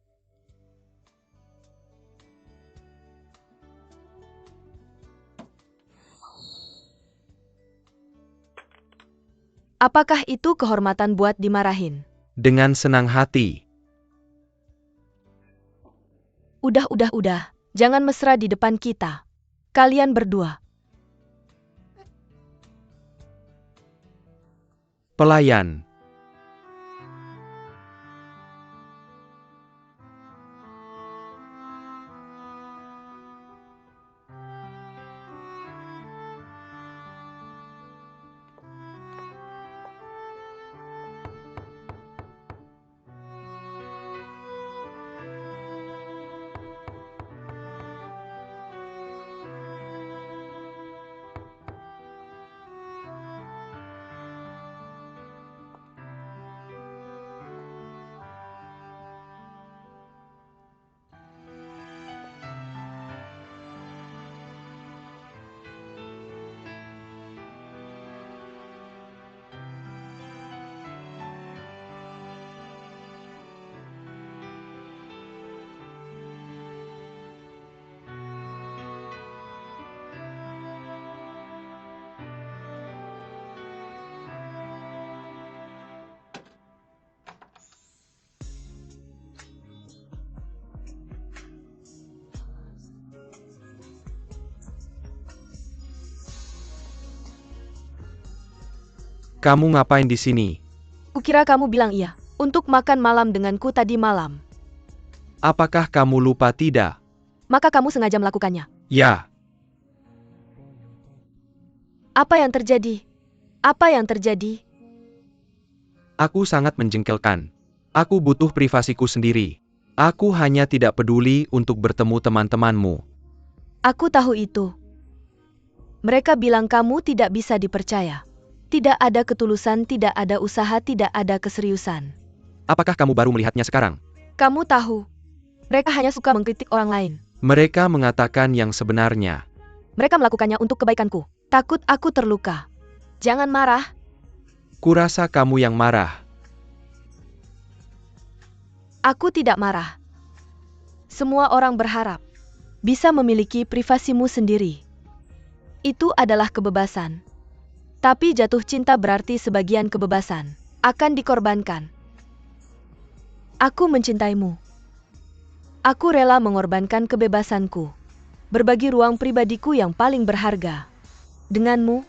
Apakah itu kehormatan buat dimarahin? Dengan senang hati. Udah. Jangan mesra di depan kita. Kalian berdua. Pelayan. Kamu ngapain di sini? Kukira kamu bilang iya, untuk makan malam denganku tadi malam. Apakah kamu lupa tidak? Maka kamu sengaja melakukannya. Ya, Apa yang terjadi? Apa yang terjadi? aku sangat menjengkelkan. Aku butuh privasiku sendiri. Aku hanya tidak peduli untuk bertemu teman-temanmu. Aku tahu itu. Mereka bilang kamu tidak bisa dipercaya. Tidak ada ketulusan, tidak ada usaha, tidak ada keseriusan. Apakah kamu baru melihatnya sekarang? Kamu tahu, mereka hanya suka mengkritik orang lain. Mereka mengatakan yang sebenarnya. Mereka melakukannya untuk kebaikanku. Takut aku terluka. Jangan marah. Kurasa kamu yang marah. Aku tidak marah. Semua orang berharap bisa memiliki privasimu sendiri. Itu adalah kebebasan. Tapi jatuh cinta berarti sebagian kebebasan akan dikorbankan. Aku mencintaimu. Aku rela mengorbankan kebebasanku. Berbagi ruang pribadiku yang paling berharga. Denganmu,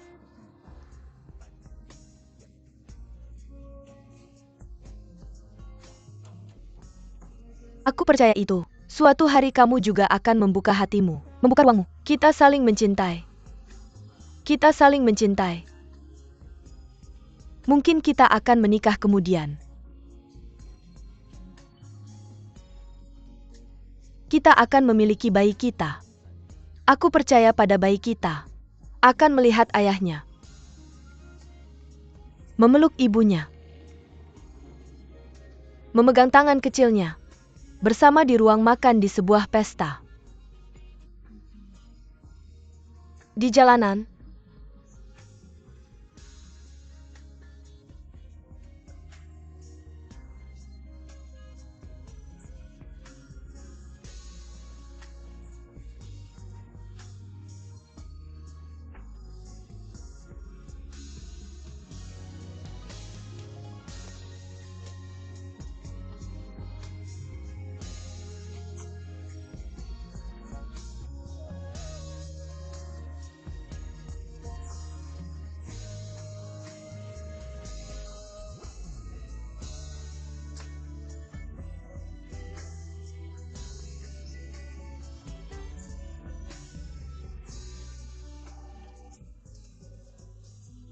aku percaya itu. Suatu hari kamu juga akan membuka hatimu, membuka ruangmu. Kita saling mencintai. Kita saling mencintai. Mungkin kita akan menikah kemudian. Kita akan memiliki bayi kita. Aku percaya pada bayi kita. Akan melihat ayahnya. Memeluk ibunya. Memegang tangan kecilnya. Bersama di ruang makan di sebuah pesta. Di jalanan.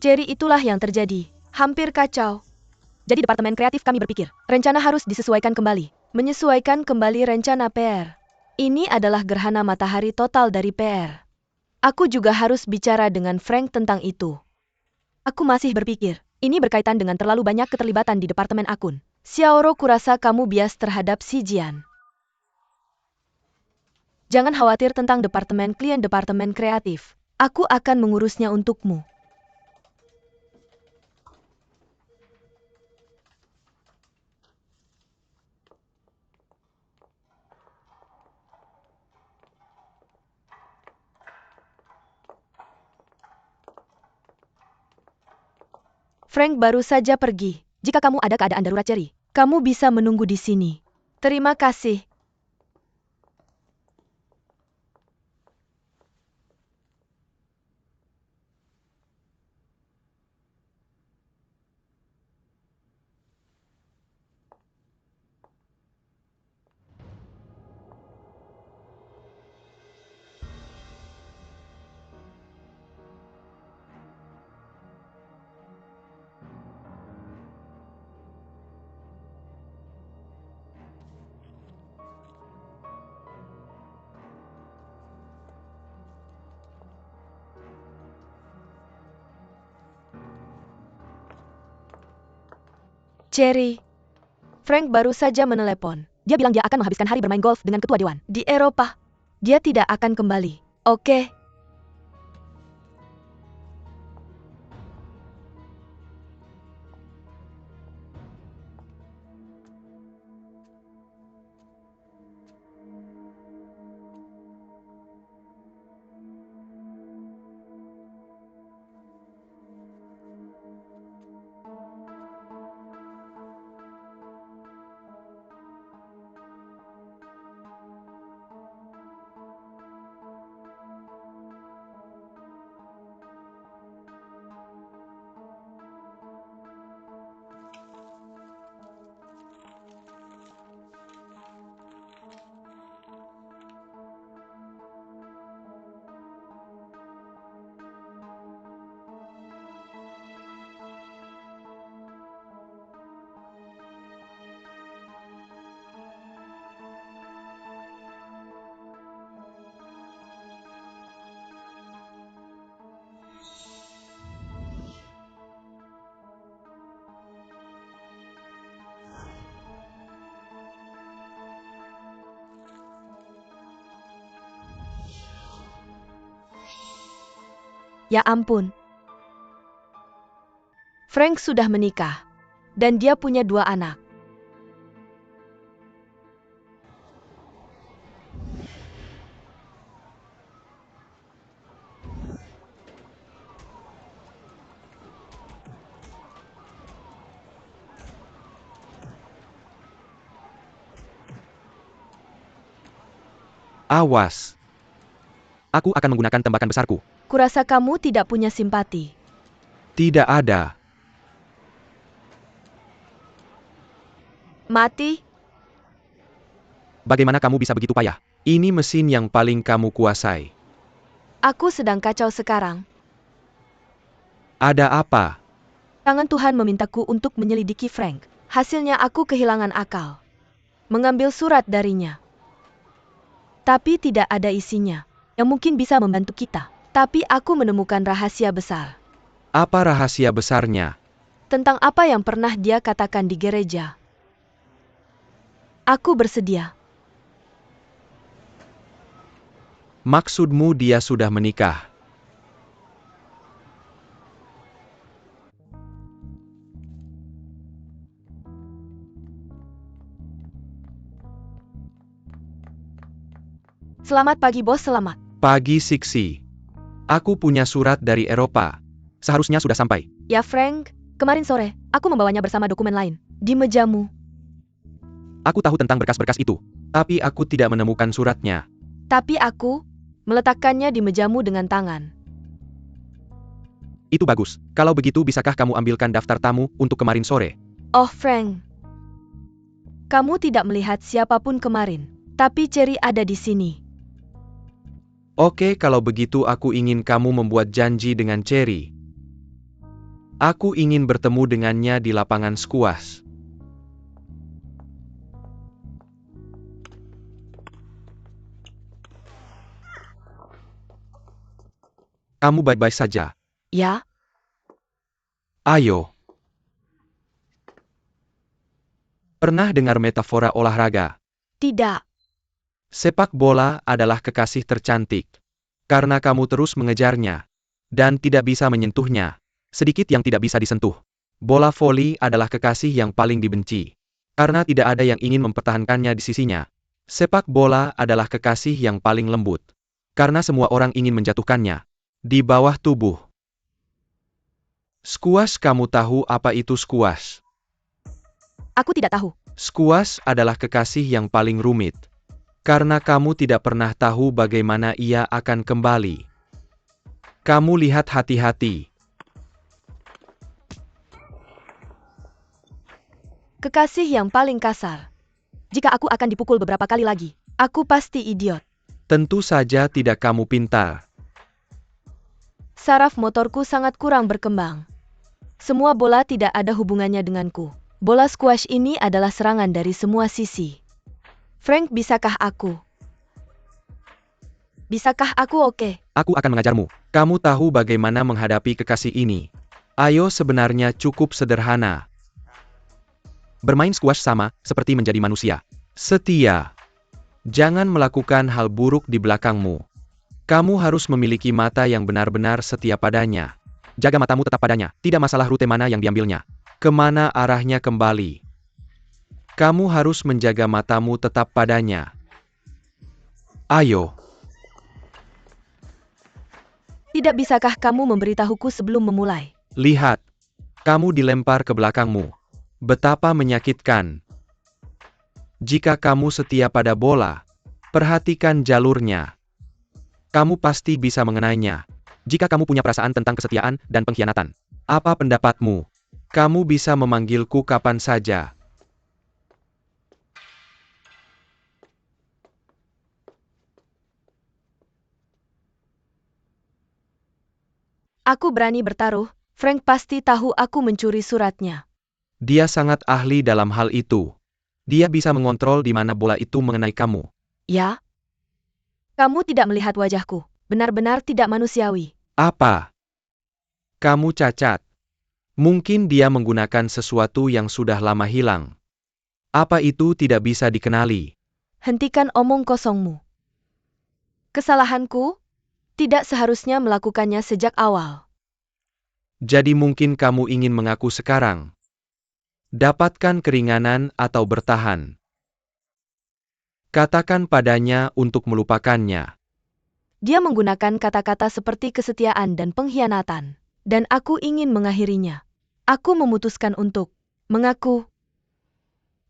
Jadi itulah yang terjadi. Hampir kacau. Jadi departemen kreatif kami berpikir, rencana harus disesuaikan kembali. Menyesuaikan kembali rencana PR. Ini adalah gerhana matahari total dari PR. Aku juga harus bicara dengan Frank tentang itu. Aku masih berpikir, ini berkaitan dengan terlalu banyak keterlibatan di departemen akun. Xiaoro, kurasa kamu bias terhadap si Jian. Jangan khawatir tentang departemen klien departemen kreatif. Aku akan mengurusnya untukmu. Frank baru saja pergi. Jika kamu ada keadaan darurat, Cherry, kamu bisa menunggu di sini. Terima kasih. Cherry, Frank baru saja menelepon. Dia bilang dia akan menghabiskan hari bermain golf dengan ketua dewan di Eropa. Dia tidak akan kembali. Oke. Ya ampun. Frank sudah menikah. Dan dia punya 2 anak. Awas. Aku akan menggunakan tembakan besarku. Kurasa kamu tidak punya simpati. Tidak ada. Mati? Bagaimana kamu bisa begitu payah? Ini mesin yang paling kamu kuasai. Aku sedang kacau sekarang. Ada apa? Tangan Tuhan memintaku untuk menyelidiki Frank. Hasilnya aku kehilangan akal. Mengambil surat darinya. Tapi tidak ada isinya. Yang mungkin bisa membantu kita. Tapi aku menemukan rahasia besar. Apa rahasia besarnya? Tentang apa yang pernah dia katakan di gereja. Aku bersedia. Maksudmu dia sudah menikah? Selamat pagi bos, selamat. Pagi Siksi. Aku punya surat dari Eropa. Seharusnya sudah sampai. Ya Frank, kemarin sore, aku membawanya bersama dokumen lain. Di mejamu. Aku tahu tentang berkas-berkas itu. Tapi aku tidak menemukan suratnya. Tapi aku meletakkannya di mejamu dengan tangan. Itu bagus. Kalau begitu bisakah kamu ambilkan daftar tamu untuk kemarin sore? Oh Frank. Kamu tidak melihat siapapun kemarin. Tapi Cherry ada di sini. Oke, kalau begitu aku ingin kamu membuat janji dengan Cherry. Aku ingin bertemu dengannya di lapangan squash. Kamu baik-baik saja. Ya? Ayo. Pernah dengar metafora olahraga? Tidak. Sepak bola adalah kekasih tercantik. Karena kamu terus mengejarnya. Dan tidak bisa menyentuhnya. Sedikit yang tidak bisa disentuh. Bola voli adalah kekasih yang paling dibenci. Karena tidak ada yang ingin mempertahankannya di sisinya. Sepak bola adalah kekasih yang paling lembut. Karena semua orang ingin menjatuhkannya. Di bawah tubuh. Squash, kamu tahu apa itu squash? Aku tidak tahu. Squash adalah kekasih yang paling rumit. Karena kamu tidak pernah tahu bagaimana ia akan kembali. Kamu lihat hati-hati. Kekasih yang paling kasar. Jika aku akan dipukul beberapa kali lagi, aku pasti idiot. Tentu saja tidak, kamu pintar. Saraf motorku sangat kurang berkembang. Semua bola tidak ada hubungannya denganku. Bola squash ini adalah serangan dari semua sisi. Frank, bisakah aku? Bisakah aku oke? Aku akan mengajarmu. Kamu tahu bagaimana menghadapi kekasih ini. Ayo, sebenarnya cukup sederhana. Bermain squash sama, seperti menjadi manusia. Setia. Jangan melakukan hal buruk di belakangmu. Kamu harus memiliki mata yang benar-benar setia padanya. Jaga matamu tetap padanya, tidak masalah rute mana yang diambilnya. Kemana arahnya kembali. Kamu harus menjaga matamu tetap padanya. Ayo. Tidak bisakah kamu memberitahuku sebelum memulai? Lihat. Kamu dilempar ke belakangmu. Betapa menyakitkan. Jika kamu setia pada bola, perhatikan jalurnya. Kamu pasti bisa mengenainya. Jika kamu punya perasaan tentang kesetiaan dan pengkhianatan. Apa pendapatmu? Kamu bisa memanggilku kapan saja. Aku berani bertaruh, Frank pasti tahu aku mencuri suratnya. Dia sangat ahli dalam hal itu. Dia bisa mengontrol di mana bola itu mengenai kamu. Ya? Kamu tidak melihat wajahku. Benar-benar tidak manusiawi. Apa? Kamu cacat. Mungkin dia menggunakan sesuatu yang sudah lama hilang. Apa itu tidak bisa dikenali? Hentikan omong kosongmu. Kesalahanku? Tidak seharusnya melakukannya sejak awal. Jadi mungkin kamu ingin mengaku sekarang. Dapatkan keringanan atau bertahan. Katakan padanya untuk melupakannya. Dia menggunakan kata-kata seperti kesetiaan dan pengkhianatan. Dan aku ingin mengakhirinya. Aku memutuskan untuk mengaku.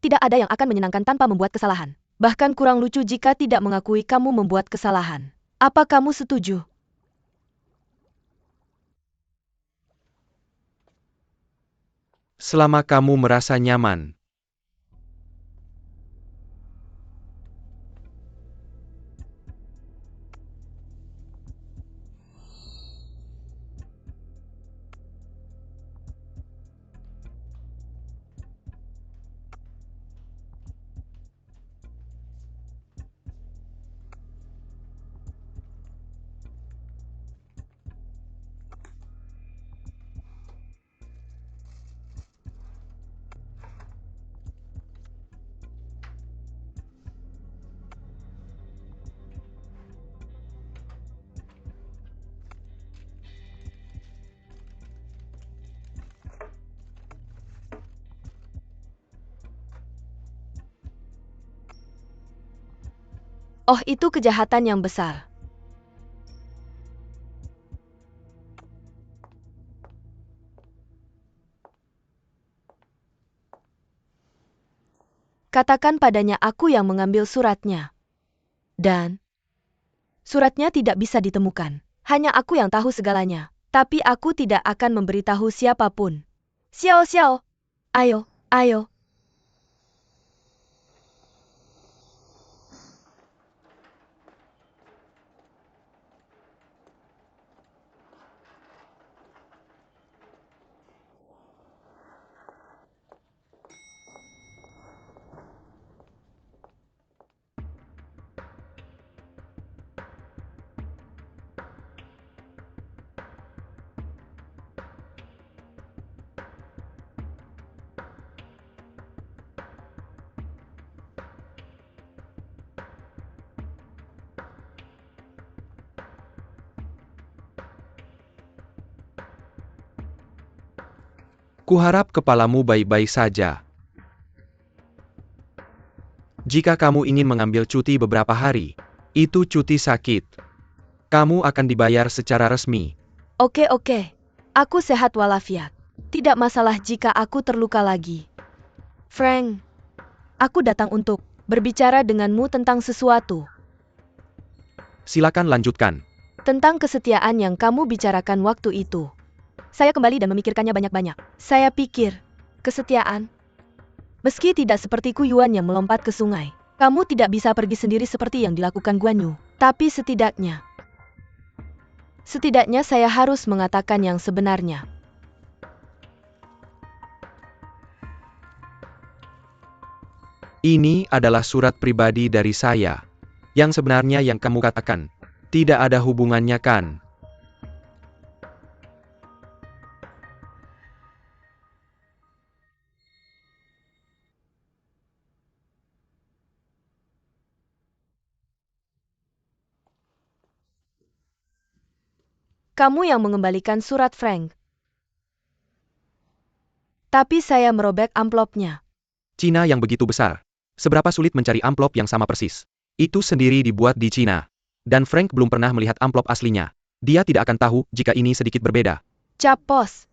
Tidak ada yang akan menyenangkan tanpa membuat kesalahan. Bahkan kurang lucu jika tidak mengakui kamu membuat kesalahan. Apa kamu setuju? Selama kamu merasa nyaman. Oh, itu kejahatan yang besar. Katakan padanya aku yang mengambil suratnya. Dan suratnya tidak bisa ditemukan. Hanya aku yang tahu segalanya. Tapi aku tidak akan memberitahu siapapun. Xiao Xiao. Ayo, ayo. Kuharap kepalamu baik-baik saja. Jika kamu ingin mengambil cuti beberapa hari, itu cuti sakit. Kamu akan dibayar secara resmi. Oke. Aku sehat walafiat. Tidak masalah jika aku terluka lagi. Frank, aku datang untuk berbicara denganmu tentang sesuatu. Silakan lanjutkan. Tentang kesetiaan yang kamu bicarakan waktu itu. Saya kembali dan memikirkannya banyak-banyak. Saya pikir, kesetiaan. Meski tidak seperti Kuyuan yang melompat ke sungai, kamu tidak bisa pergi sendiri seperti yang dilakukan Guan Yu. Tapi setidaknya saya harus mengatakan yang sebenarnya. Ini adalah surat pribadi dari saya. Yang sebenarnya yang kamu katakan, tidak ada hubungannya kan? Kamu yang mengembalikan surat Frank. Tapi saya merobek amplopnya. Cina yang begitu besar. Seberapa sulit mencari amplop yang sama persis. Itu sendiri dibuat di Cina. Dan Frank belum pernah melihat amplop aslinya. Dia tidak akan tahu jika ini sedikit berbeda. Cap pos.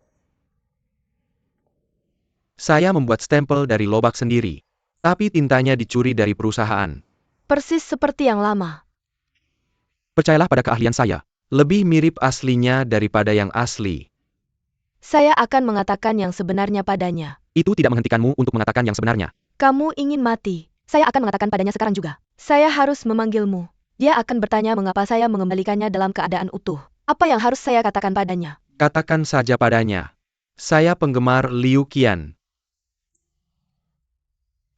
Saya membuat stempel dari lobak sendiri. Tapi tintanya dicuri dari perusahaan. Persis seperti yang lama. Percayalah pada keahlian saya. Lebih mirip aslinya daripada yang asli. Saya akan mengatakan yang sebenarnya padanya. Itu tidak menghentikanmu untuk mengatakan yang sebenarnya. Kamu ingin mati. Saya akan mengatakan padanya sekarang juga. Saya harus memanggilmu. Dia akan bertanya mengapa saya mengembalikannya dalam keadaan utuh. Apa yang harus saya katakan padanya? Katakan saja padanya. Saya penggemar Liu Qian.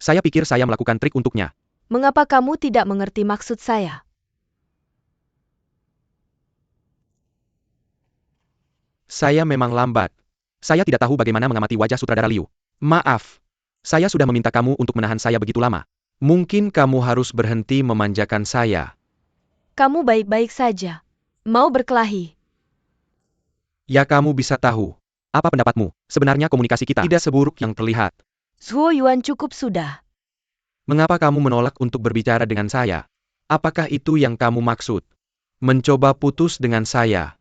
Saya pikir saya melakukan trik untuknya. Mengapa kamu tidak mengerti maksud saya? Saya memang lambat. Saya tidak tahu bagaimana mengamati wajah sutradara Liu. Maaf. Saya sudah meminta kamu untuk menahan saya begitu lama. Mungkin kamu harus berhenti memanjakan saya. Kamu baik-baik saja. Mau berkelahi? Ya kamu bisa tahu. Apa pendapatmu? Sebenarnya komunikasi kita tidak seburuk yang terlihat. Zhuo Yuan cukup sudah. Mengapa kamu menolak untuk berbicara dengan saya? Apakah itu yang kamu maksud? Mencoba putus dengan saya?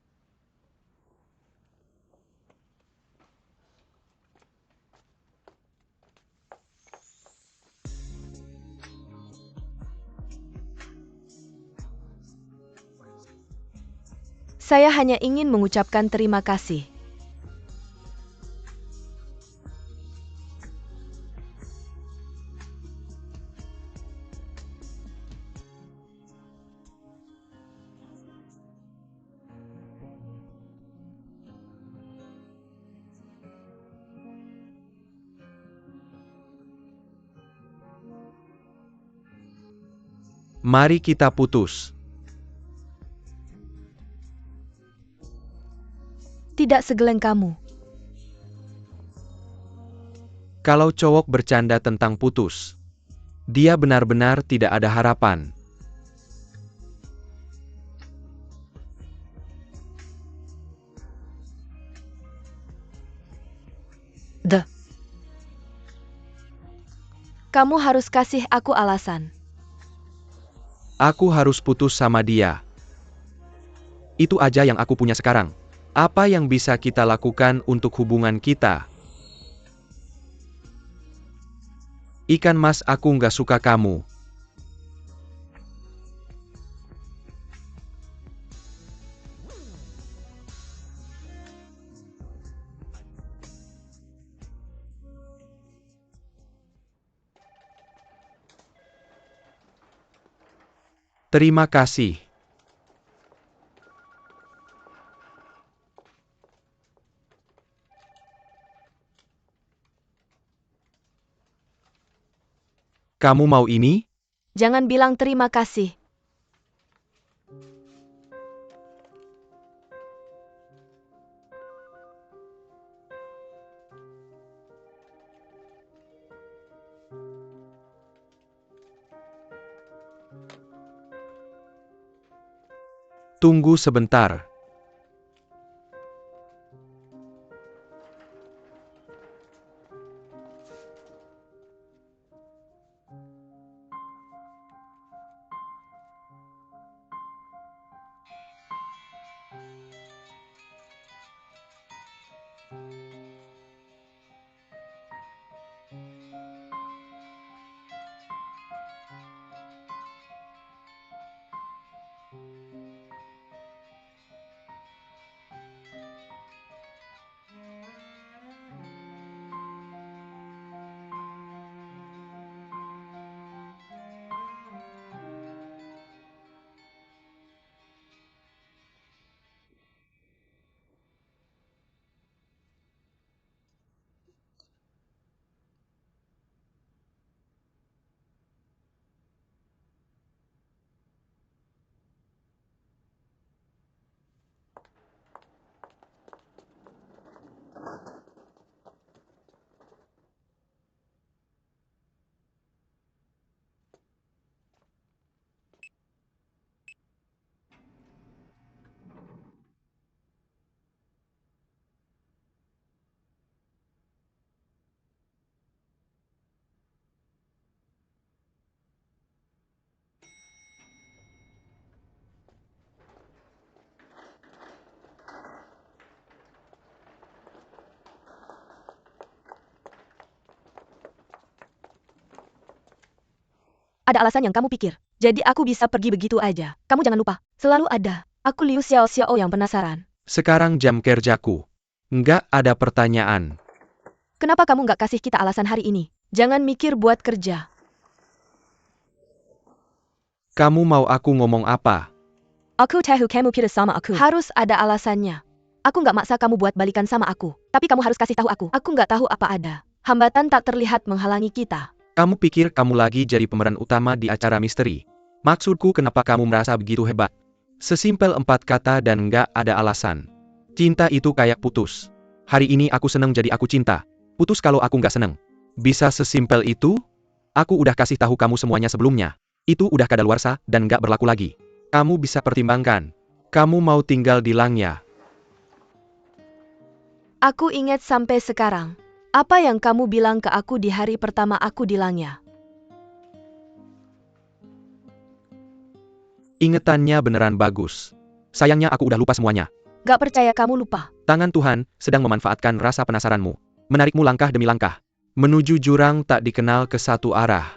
Saya hanya ingin mengucapkan terima kasih. Mari kita putus. Tidak segeleng kamu. Kalau cowok bercanda tentang putus, dia benar-benar tidak ada harapan. Kamu harus kasih aku alasan. Aku harus putus sama dia. Itu aja yang aku punya sekarang. Apa yang bisa kita lakukan untuk hubungan kita? Ikan mas, aku nggak suka kamu. Terima kasih. Kamu mau ini? Jangan bilang terima kasih. Tunggu sebentar. Ada alasan yang kamu pikir. Jadi aku bisa pergi begitu aja. Kamu jangan lupa, selalu ada. Aku Liu Xiao Xiao yang penasaran. Sekarang jam kerjaku. Nggak ada pertanyaan. Kenapa kamu nggak kasih kita alasan hari ini? Jangan mikir buat kerja. Kamu mau aku ngomong apa? Aku tahu kamu pilih sama aku. Harus ada alasannya. Aku nggak maksa kamu buat balikan sama aku. Tapi kamu harus kasih tahu aku. Aku nggak tahu apa ada. Hambatan tak terlihat menghalangi kita. Kamu pikir kamu lagi jadi pemeran utama di acara misteri? Maksudku, kenapa kamu merasa begitu hebat? Sesimpel 4 kata dan nggak ada alasan. Cinta itu kayak putus. Hari ini aku seneng jadi aku cinta. Putus kalau aku nggak seneng. Bisa sesimpel itu? Aku udah kasih tahu kamu semuanya sebelumnya. Itu udah kadaluarsa dan nggak berlaku lagi. Kamu bisa pertimbangkan. Kamu mau tinggal di Langya? Aku ingat sampai sekarang. Apa yang kamu bilang ke aku di hari pertama aku di Langya? Ingetannya beneran bagus. Sayangnya aku udah lupa semuanya. Gak percaya kamu lupa. Tangan Tuhan sedang memanfaatkan rasa penasaranmu. Menarikmu langkah demi langkah. Menuju jurang tak dikenal ke satu arah.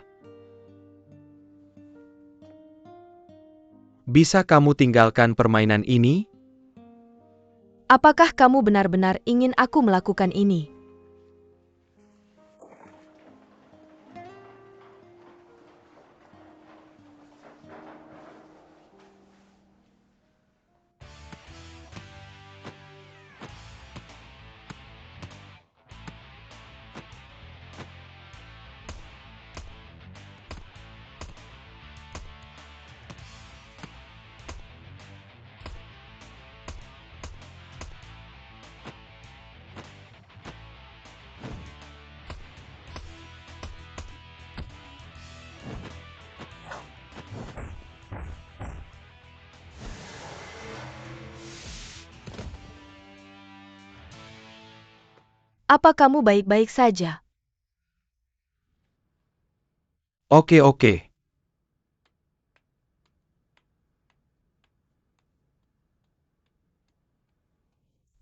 Bisa kamu tinggalkan permainan ini? Apakah kamu benar-benar ingin aku melakukan ini? Apa kamu baik-baik saja? Oke.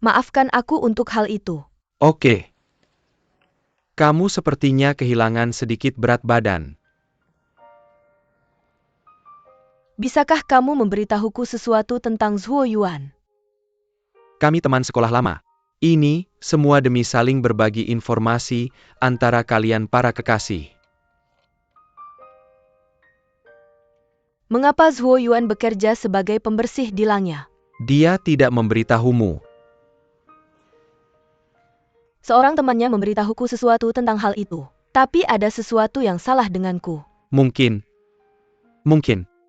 Maafkan aku untuk hal itu. Oke. Kamu sepertinya kehilangan sedikit berat badan. Bisakah kamu memberitahuku sesuatu tentang Zhuo Yuan? Kami teman sekolah lama. Ini semua demi saling berbagi informasi antara kalian para kekasih. Mengapa Zhuo Yuan bekerja sebagai pembersih di Langya? Dia tidak memberitahumu. Seorang temannya memberitahuku sesuatu tentang hal itu. Tapi ada sesuatu yang salah denganku. Mungkin.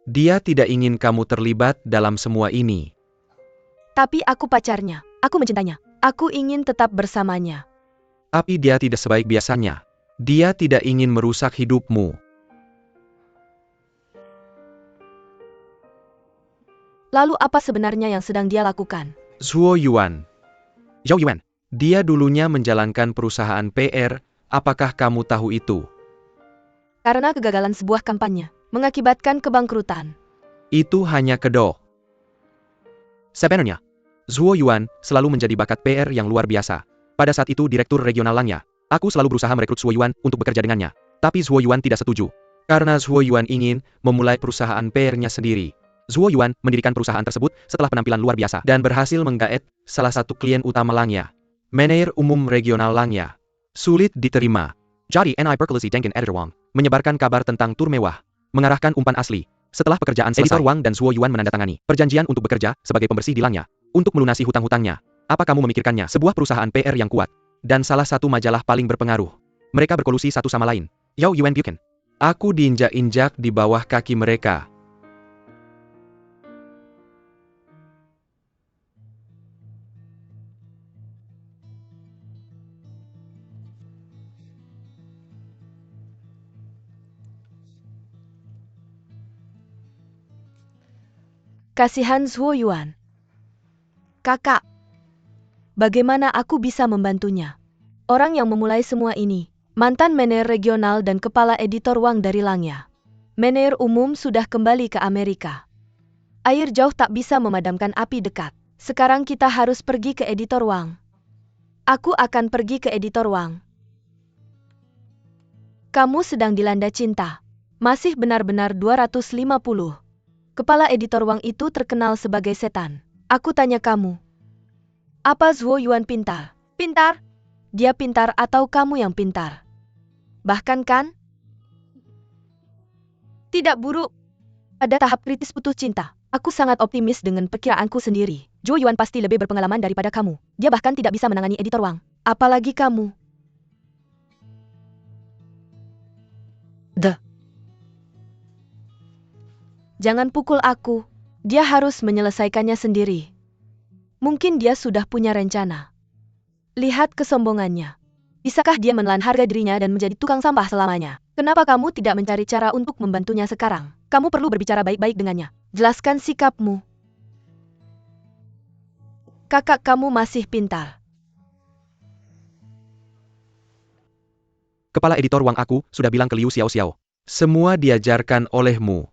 Dia tidak ingin kamu terlibat dalam semua ini. Tapi aku pacarnya. Aku mencintainya. Aku ingin tetap bersamanya. Tapi dia tidak sebaik biasanya. Dia tidak ingin merusak hidupmu. Lalu apa sebenarnya yang sedang dia lakukan? Zhuo Yuan. Zhou Yuan. Dia dulunya menjalankan perusahaan PR, apakah kamu tahu itu? Karena kegagalan sebuah kampanye, mengakibatkan kebangkrutan. Itu hanya kedok. Sebenarnya, Zhuo Yuan selalu menjadi bakat PR yang luar biasa. Pada saat itu Direktur Regional Langya, aku selalu berusaha merekrut Zhuo Yuan untuk bekerja dengannya. Tapi Zhuo Yuan tidak setuju. Karena Zhuo Yuan ingin memulai perusahaan PR-nya sendiri. Zhuo Yuan mendirikan perusahaan tersebut setelah penampilan luar biasa dan berhasil menggaet salah satu klien utama Langya. Manajer Umum Regional Langya. Sulit diterima. Jadi NI Perkelisi Denkin Editor Wang menyebarkan kabar tentang tur mewah, mengarahkan umpan asli. Setelah pekerjaan selesai, Editor Wang dan Zhuo Yuan menandatangani perjanjian untuk bekerja sebagai pembersih di Langya untuk melunasi hutang-hutangnya. Apa kamu memikirkannya? Sebuah perusahaan PR yang kuat dan salah satu majalah paling berpengaruh. Mereka berkolusi satu sama lain. Yao Yuan Buchan. Aku diinjak-injak di bawah kaki mereka. Kasihan Zhuo Yuan. Kakak, bagaimana aku bisa membantunya? Orang yang memulai semua ini, mantan manajer regional dan kepala editor Wang dari Langya. Manajer umum sudah kembali ke Amerika. Air jauh tak bisa memadamkan api dekat. Sekarang kita harus pergi ke editor Wang. Aku akan pergi ke editor Wang. Kamu sedang dilanda cinta. Masih benar-benar 250. Kepala editor Wang itu terkenal sebagai setan. Aku tanya kamu. Apa Zhuo Yuan pintar? Pintar? Dia pintar atau kamu yang pintar? Bahkan kan? Tidak buruk. Pada tahap kritis putus cinta, aku sangat optimis dengan perkiraanku sendiri. Zhuo Yuan pasti lebih berpengalaman daripada kamu. Dia bahkan tidak bisa menangani editor Wang. Apalagi kamu. Jangan pukul aku. Dia harus menyelesaikannya sendiri. Mungkin dia sudah punya rencana. Lihat kesombongannya. Bisakah dia menelan harga dirinya dan menjadi tukang sampah selamanya? Kenapa kamu tidak mencari cara untuk membantunya sekarang? Kamu perlu berbicara baik-baik dengannya. Jelaskan sikapmu. Kakak kamu masih pintar. Kepala editor Wang aku sudah bilang ke Liu Xiaoxiao. Semua diajarkan olehmu.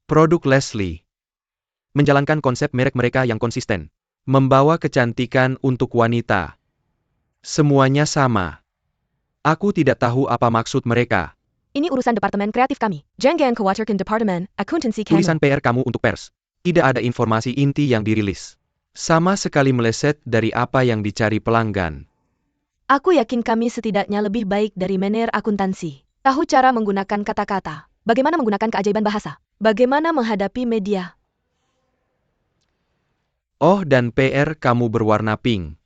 Produk Leslie. Menjalankan konsep merek mereka yang konsisten. Membawa kecantikan untuk wanita. Semuanya sama. Aku tidak tahu apa maksud mereka. Ini urusan departemen kreatif kami. Jangan khawatirkan departemen akuntansi kamu. Tulisan PR kamu untuk pers. Tidak ada informasi inti yang dirilis. Sama sekali meleset dari apa yang dicari pelanggan. Aku yakin kami setidaknya lebih baik dari manajer akuntansi. Tahu cara menggunakan kata-kata. Bagaimana menggunakan keajaiban bahasa. Bagaimana menghadapi media. Oh, dan PR kamu berwarna pink.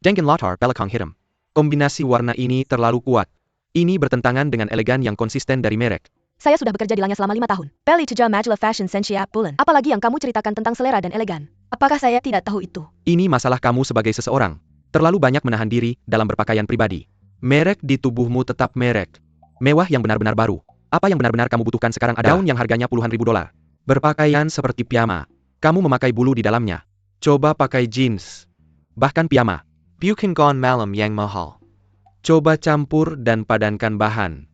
Jangan latar belakang hitam. Kombinasi warna ini terlalu kuat. Ini bertentangan dengan elegan yang konsisten dari merek. Saya sudah bekerja di Langnya selama 5 tahun. Peli Ceja Majalah Fashion Sensiap Bulan. Apalagi yang kamu ceritakan tentang selera dan elegan. Apakah saya tidak tahu itu? Ini masalah kamu sebagai seseorang. Terlalu banyak menahan diri dalam berpakaian pribadi. Merek di tubuhmu tetap merek. Mewah yang benar-benar baru. Apa yang benar-benar kamu butuhkan sekarang ada gaun yang harganya puluhan ribu dolar. Berpakaian seperti piyama. Kamu memakai bulu di dalamnya. Coba pakai jeans. Bahkan piyama. Bukan gaun malam yang mahal. Coba campur dan padankan bahan.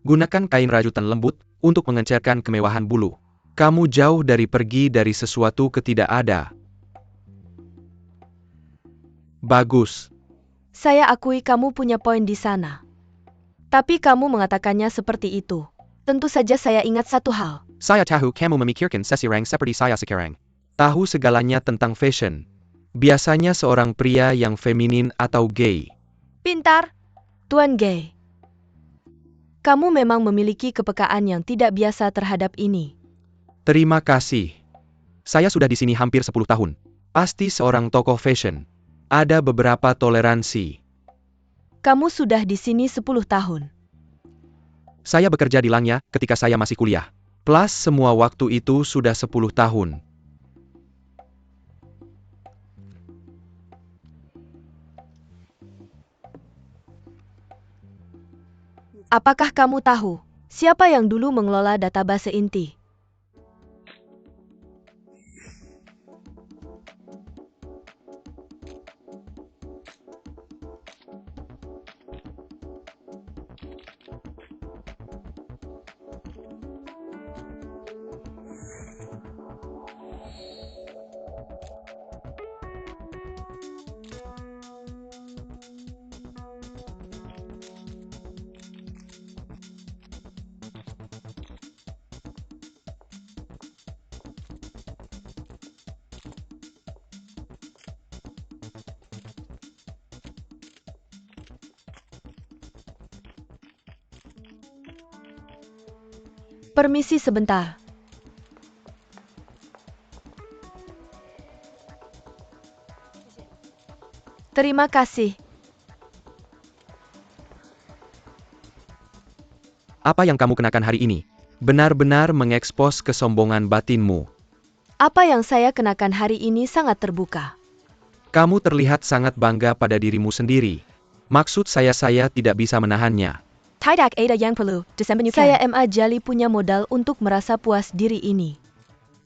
Gunakan kain rajutan lembut untuk mengencerkan kemewahan bulu. Kamu jauh dari pergi dari sesuatu ke tidak ada. Bagus. Saya akui kamu punya poin di sana. Tapi kamu mengatakannya seperti itu. Tentu saja saya ingat satu hal. Saya tahu kamu memikirkan seseorang seperti saya sekarang. Tahu segalanya tentang fashion. Biasanya seorang pria yang feminin atau gay. Pintar, Tuan Gay. Kamu memang memiliki kepekaan yang tidak biasa terhadap ini. Terima kasih. Saya sudah di sini hampir 10 tahun. Pasti seorang tokoh fashion. Ada beberapa toleransi. Kamu sudah di sini 10 tahun. Saya bekerja di Langnya ketika saya masih kuliah. Plus semua waktu itu sudah 10 tahun. Apakah kamu tahu siapa yang dulu mengelola database inti? Permisi sebentar. Terima kasih. Apa yang kamu kenakan hari ini? Benar-benar mengekspos kesombongan batinmu. Apa yang saya kenakan hari ini sangat terbuka. Kamu terlihat sangat bangga pada dirimu sendiri. Maksud saya tidak bisa menahannya. Tidak ada yang perlu disembunyikan. Saya MA Jali punya modal untuk merasa puas diri ini.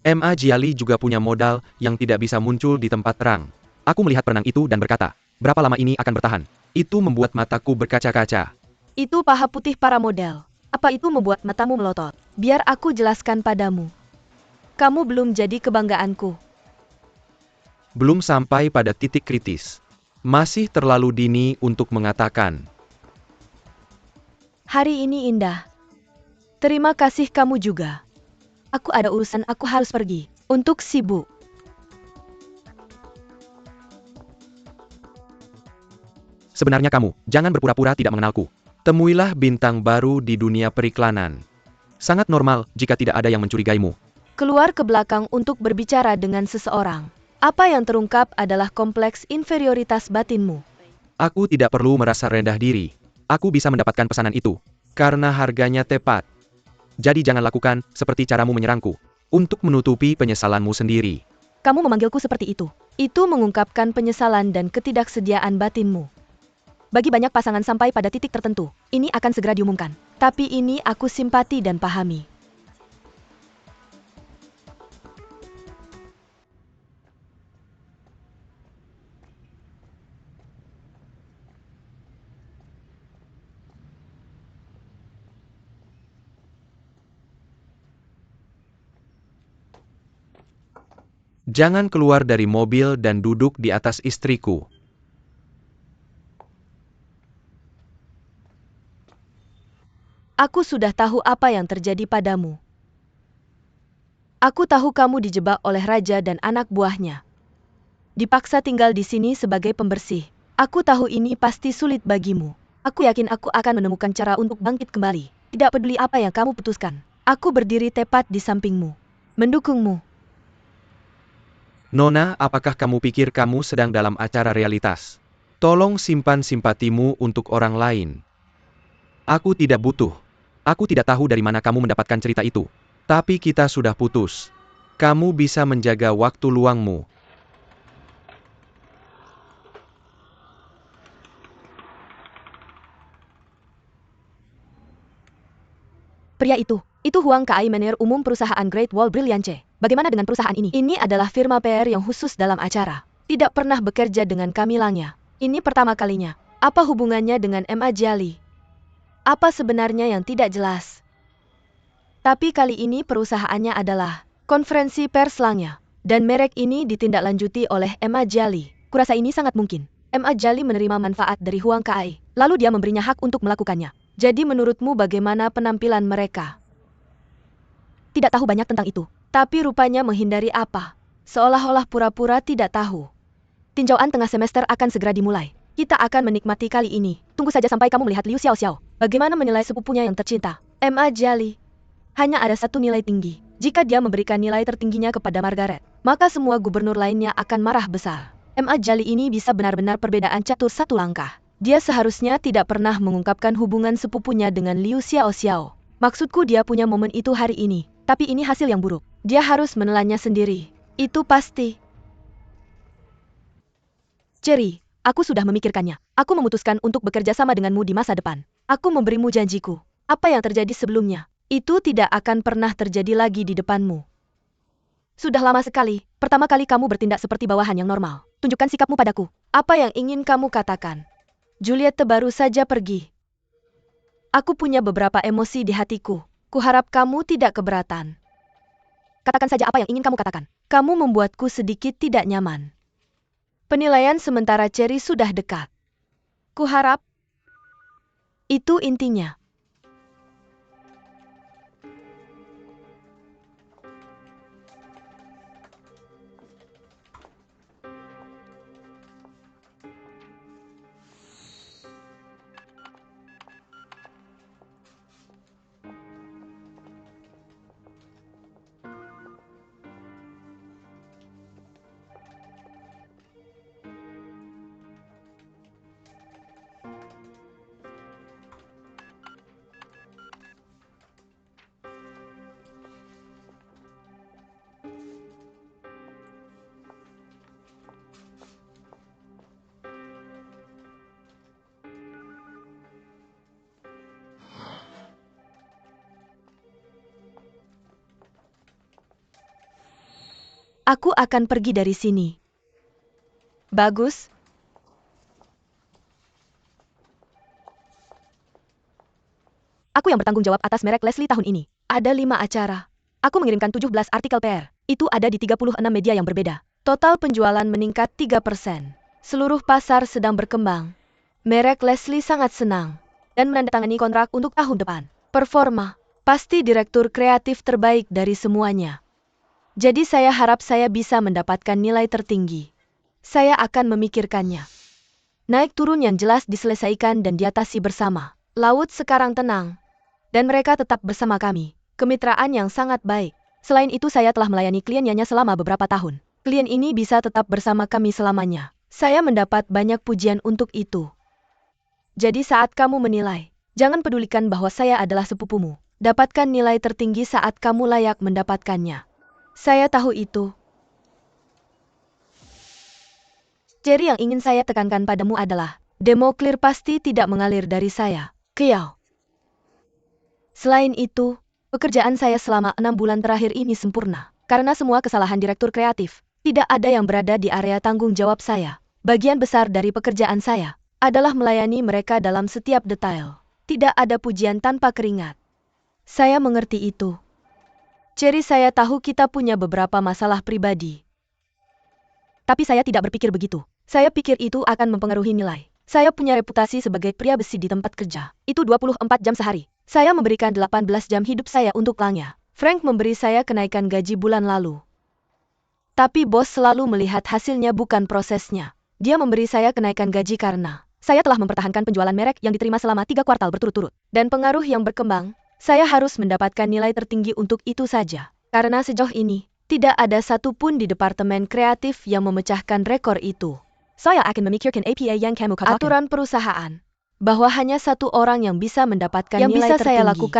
MA Jiali juga punya modal yang tidak bisa muncul di tempat terang. Aku melihat perenang itu dan berkata, berapa lama ini akan bertahan? Itu membuat mataku berkaca-kaca. Itu paha putih para model. Apa itu membuat matamu melotot? Biar aku jelaskan padamu. Kamu belum jadi kebanggaanku. Belum sampai pada titik kritis. Masih terlalu dini untuk mengatakan. Hari ini indah. Terima kasih kamu juga. Aku ada urusan, aku harus pergi. Untuk sibuk. Sebenarnya kamu, jangan berpura-pura tidak mengenalku. Temuilah bintang baru di dunia periklanan. Sangat normal jika tidak ada yang mencurigaimu. Keluar ke belakang untuk berbicara dengan seseorang. Apa yang terungkap adalah kompleks inferioritas batinmu. Aku tidak perlu merasa rendah diri. Aku bisa mendapatkan pesanan itu. Karena harganya tepat. Jadi jangan lakukan seperti caramu menyerangku. Untuk menutupi penyesalanmu sendiri. Kamu memanggilku seperti itu. Itu mengungkapkan penyesalan dan ketidaksediaan batinmu. Bagi banyak pasangan sampai pada titik tertentu, ini akan segera diumumkan. Tapi ini aku simpati dan pahami. Jangan keluar dari mobil dan duduk di atas istriku. Aku sudah tahu apa yang terjadi padamu. Aku tahu kamu dijebak oleh raja dan anak buahnya. Dipaksa tinggal di sini sebagai pembersih. Aku tahu ini pasti sulit bagimu. Aku yakin aku akan menemukan cara untuk bangkit kembali. Tidak peduli apa yang kamu putuskan. Aku berdiri tepat di sampingmu. Mendukungmu. Nona, apakah kamu pikir kamu sedang dalam acara realitas? Tolong simpan simpatimu untuk orang lain. Aku tidak butuh. Aku tidak tahu dari mana kamu mendapatkan cerita itu. Tapi kita sudah putus. Kamu bisa menjaga waktu luangmu. Pria itu Huang Kai, manajer umum perusahaan Great Wall Brilliance. Bagaimana dengan perusahaan ini? Ini adalah firma PR yang khusus dalam acara. Tidak pernah bekerja dengan kami Langya. Ini pertama kalinya. Apa hubungannya dengan MA Jali? Apa sebenarnya yang tidak jelas? Tapi kali ini perusahaannya adalah konferensi pers Langya. Dan merek ini ditindaklanjuti oleh MA Jali. Kurasa ini sangat mungkin. MA Jali menerima manfaat dari Huang Kai. Lalu dia memberinya hak untuk melakukannya. Jadi menurutmu bagaimana penampilan mereka? Tidak tahu banyak tentang itu. Tapi rupanya menghindari apa? Seolah-olah pura-pura tidak tahu. Tinjauan tengah semester akan segera dimulai. Kita akan menikmati kali ini. Tunggu saja sampai kamu melihat Liu Xiaoxiao. Bagaimana menilai sepupunya yang tercinta? MA Jali. Hanya ada satu nilai tinggi. Jika dia memberikan nilai tertingginya kepada Margaret, maka semua gubernur lainnya akan marah besar. MA Jali ini bisa benar-benar perbedaan catur satu langkah. Dia seharusnya tidak pernah mengungkapkan hubungan sepupunya dengan Liu Xiaoxiao. Maksudku dia punya momen itu hari ini. Tapi ini hasil yang buruk. Dia harus menelannya sendiri. Itu pasti. Cherry, aku sudah memikirkannya. Aku memutuskan untuk bekerja sama denganmu di masa depan. Aku memberimu janjiku. Apa yang terjadi sebelumnya, itu tidak akan pernah terjadi lagi di depanmu. Sudah lama sekali, pertama kali kamu bertindak seperti bawahan yang normal. Tunjukkan sikapmu padaku. Apa yang ingin kamu katakan? Juliette baru saja pergi. Aku punya beberapa emosi di hatiku. Kuharap kamu tidak keberatan. Katakan saja apa yang ingin kamu katakan. Kamu membuatku sedikit tidak nyaman. Penilaian sementara Cherry sudah dekat. Kuharap itu intinya. Aku akan pergi dari sini. Bagus. Aku yang bertanggung jawab atas merek Leslie tahun ini. Ada 5 acara. Aku mengirimkan 17 artikel PR. Itu ada di 36 media yang berbeda. Total penjualan meningkat 3%. Seluruh pasar sedang berkembang. Merek Leslie sangat senang. Dan menandatangani kontrak untuk tahun depan. Performa. Pasti direktur kreatif terbaik dari semuanya. Jadi saya harap saya bisa mendapatkan nilai tertinggi. Saya akan memikirkannya. Naik turun yang jelas diselesaikan dan diatasi bersama. Laut sekarang tenang. Dan mereka tetap bersama kami. Kemitraan yang sangat baik. Selain itu saya telah melayani klien Nyonya selama beberapa tahun. Klien ini bisa tetap bersama kami selamanya. Saya mendapat banyak pujian untuk itu. Jadi saat kamu menilai, jangan pedulikan bahwa saya adalah sepupumu. Dapatkan nilai tertinggi saat kamu layak mendapatkannya. Saya tahu itu. Cherry, yang ingin saya tekankan padamu adalah, Demo clear pasti tidak mengalir dari saya. Kiao. Selain itu, pekerjaan saya selama 6 bulan terakhir ini sempurna. Karena semua kesalahan direktur kreatif, tidak ada yang berada di area tanggung jawab saya. Bagian besar dari pekerjaan saya adalah melayani mereka dalam setiap detail. Tidak ada pujian tanpa keringat. Saya mengerti itu. Cherry, saya tahu kita punya beberapa masalah pribadi. Tapi saya tidak berpikir begitu. Saya pikir itu akan mempengaruhi nilai. Saya punya reputasi sebagai pria besi di tempat kerja. Itu 24 jam sehari. Saya memberikan 18 jam hidup saya untuk Langya. Frank memberi saya kenaikan gaji bulan lalu. Tapi bos selalu melihat hasilnya bukan prosesnya. Dia memberi saya kenaikan gaji karena saya telah mempertahankan penjualan merek yang diterima selama 3 kuartal berturut-turut. Dan pengaruh yang berkembang, saya harus mendapatkan nilai tertinggi untuk itu saja. Karena sejauh ini, tidak ada satupun di departemen kreatif yang memecahkan rekor itu. Saya akan memikirkan APA yang kamu katakan. Aturan perusahaan bahwa hanya satu orang yang bisa mendapatkan nilai tertinggi. Yang bisa saya lakukan